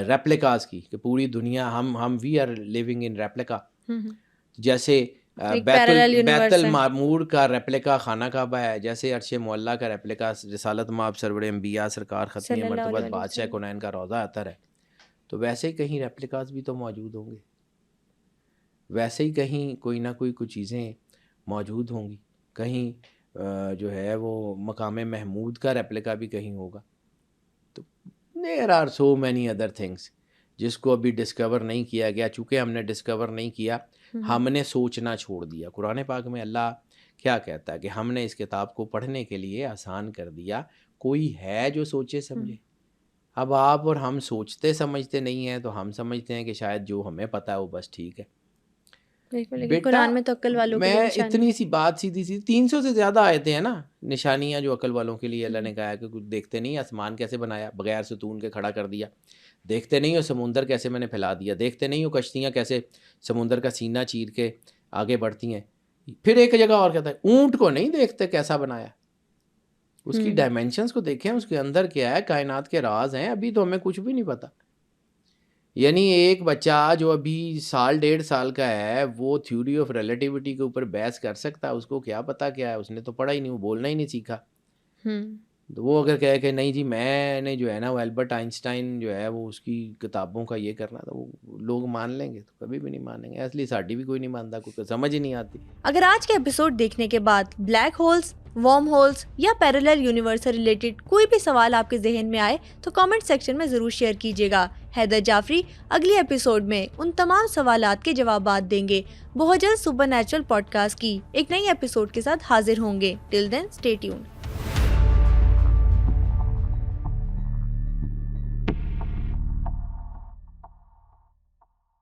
[SPEAKER 2] ریپلیکاز کی، کہ پوری دنیا ہم we are living in replica. جیسے بیت المعمور کا ریپلیکا خانہ کعبہ ہے، جیسے عرش معلیٰ کا ریپلیکا رسالت مآب سرور انبیاء سرکار ختم مرتبت بادشاہ کونین کا روضہ اطہر ہے. تو ویسے ہی کہیں ریپلیکاز بھی تو موجود ہوں گے، ویسے ہی کہیں کوئی نہ کوئی کچھ چیزیں موجود ہوں گی. کہیں جو ہے وہ مقام محمود کا ریپلیکا بھی کہیں ہوگا. تو there are so many other things جس کو ابھی ڈسکور نہیں کیا گیا. چونکہ ہم نے ڈسکور نہیں کیا، ہم نے سوچنا چھوڑ دیا. قرآن پاک میں اللہ کیا کہتا ہے کہ ہم نے اس کتاب کو پڑھنے کے لیے آسان کر دیا. کوئی ہے جو سوچے سمجھے. اب آپ اور ہم سوچتے سمجھتے نہیں ہیں تو ہم سمجھتے ہیں کہ شاید جو ہمیں پتہ ہے وہ بس ٹھیک ہے.
[SPEAKER 1] قرآن میں تو عقل والوں
[SPEAKER 2] میں اتنی سی بات سیدھی 300 سے زیادہ آیتیں ہیں نا نشانیاں جو عقل والوں کے لیے اللہ نے کہا ہے کہ کچھ دیکھتے نہیں آسمان کیسے بنایا بغیر ستون کے کھڑا کر دیا، دیکھتے نہیں ہو سمندر کیسے میں نے پھیلا دیا، دیکھتے نہیں ہو کشتیاں کیسے سمندر کا سینہ چیر کے آگے بڑھتی ہیں. پھر ایک جگہ اور کہتا ہے اونٹ کو نہیں دیکھتے کیسا بنایا. اس کی ڈائمینشنز کو دیکھیں، اس کے اندر کیا ہے، کائنات کے راز ہیں. ابھی تو ہمیں کچھ بھی نہیں پتا. یعنی ایک بچہ جو ابھی 1.5 سال کا ہے وہ تھیوری آف ریلیٹیوٹی کے اوپر بحث کر سکتا ہے. اس کو کیا پتا کیا ہے، اس نے تو پڑھا ہی نہیں، وہ بولنا ہی نہیں سیکھا. تو وہ اگر کہے کہ نہیں جی میں نے جو ہے نا وہ البرٹ آئنسٹائن جو ہے وہ اس کی کتابوں کا یہ کرنا تھا، وہ لوگ مان لیں گے؟ تو کبھی بھی نہیں مانیں گے. اصلی ساڈی بھی کوئی نہیں مانتا، کوئی سمجھ ہی نہیں آتی.
[SPEAKER 1] اگر آج کے ایپیسوڈ دیکھنے کے بعد بلیک ہولز، وارم ہولز یا پیرالل یونیورس سے ریلیٹڈ کوئی بھی سوال آپ کے ذہن میں آئے تو کامنٹ سیکشن میں ضرور شیئر کیجیے گا. حیدر جعفری اگلی ایپیسوڈ میں ان تمام سوالات کے جوابات دیں گے. بہت جلد سپر نیچرل پوڈ کاسٹ کی ایک نئی ایپیسوڈ کے ساتھ حاضر ہوں گے. ٹل دین اسٹے ٹیونڈ.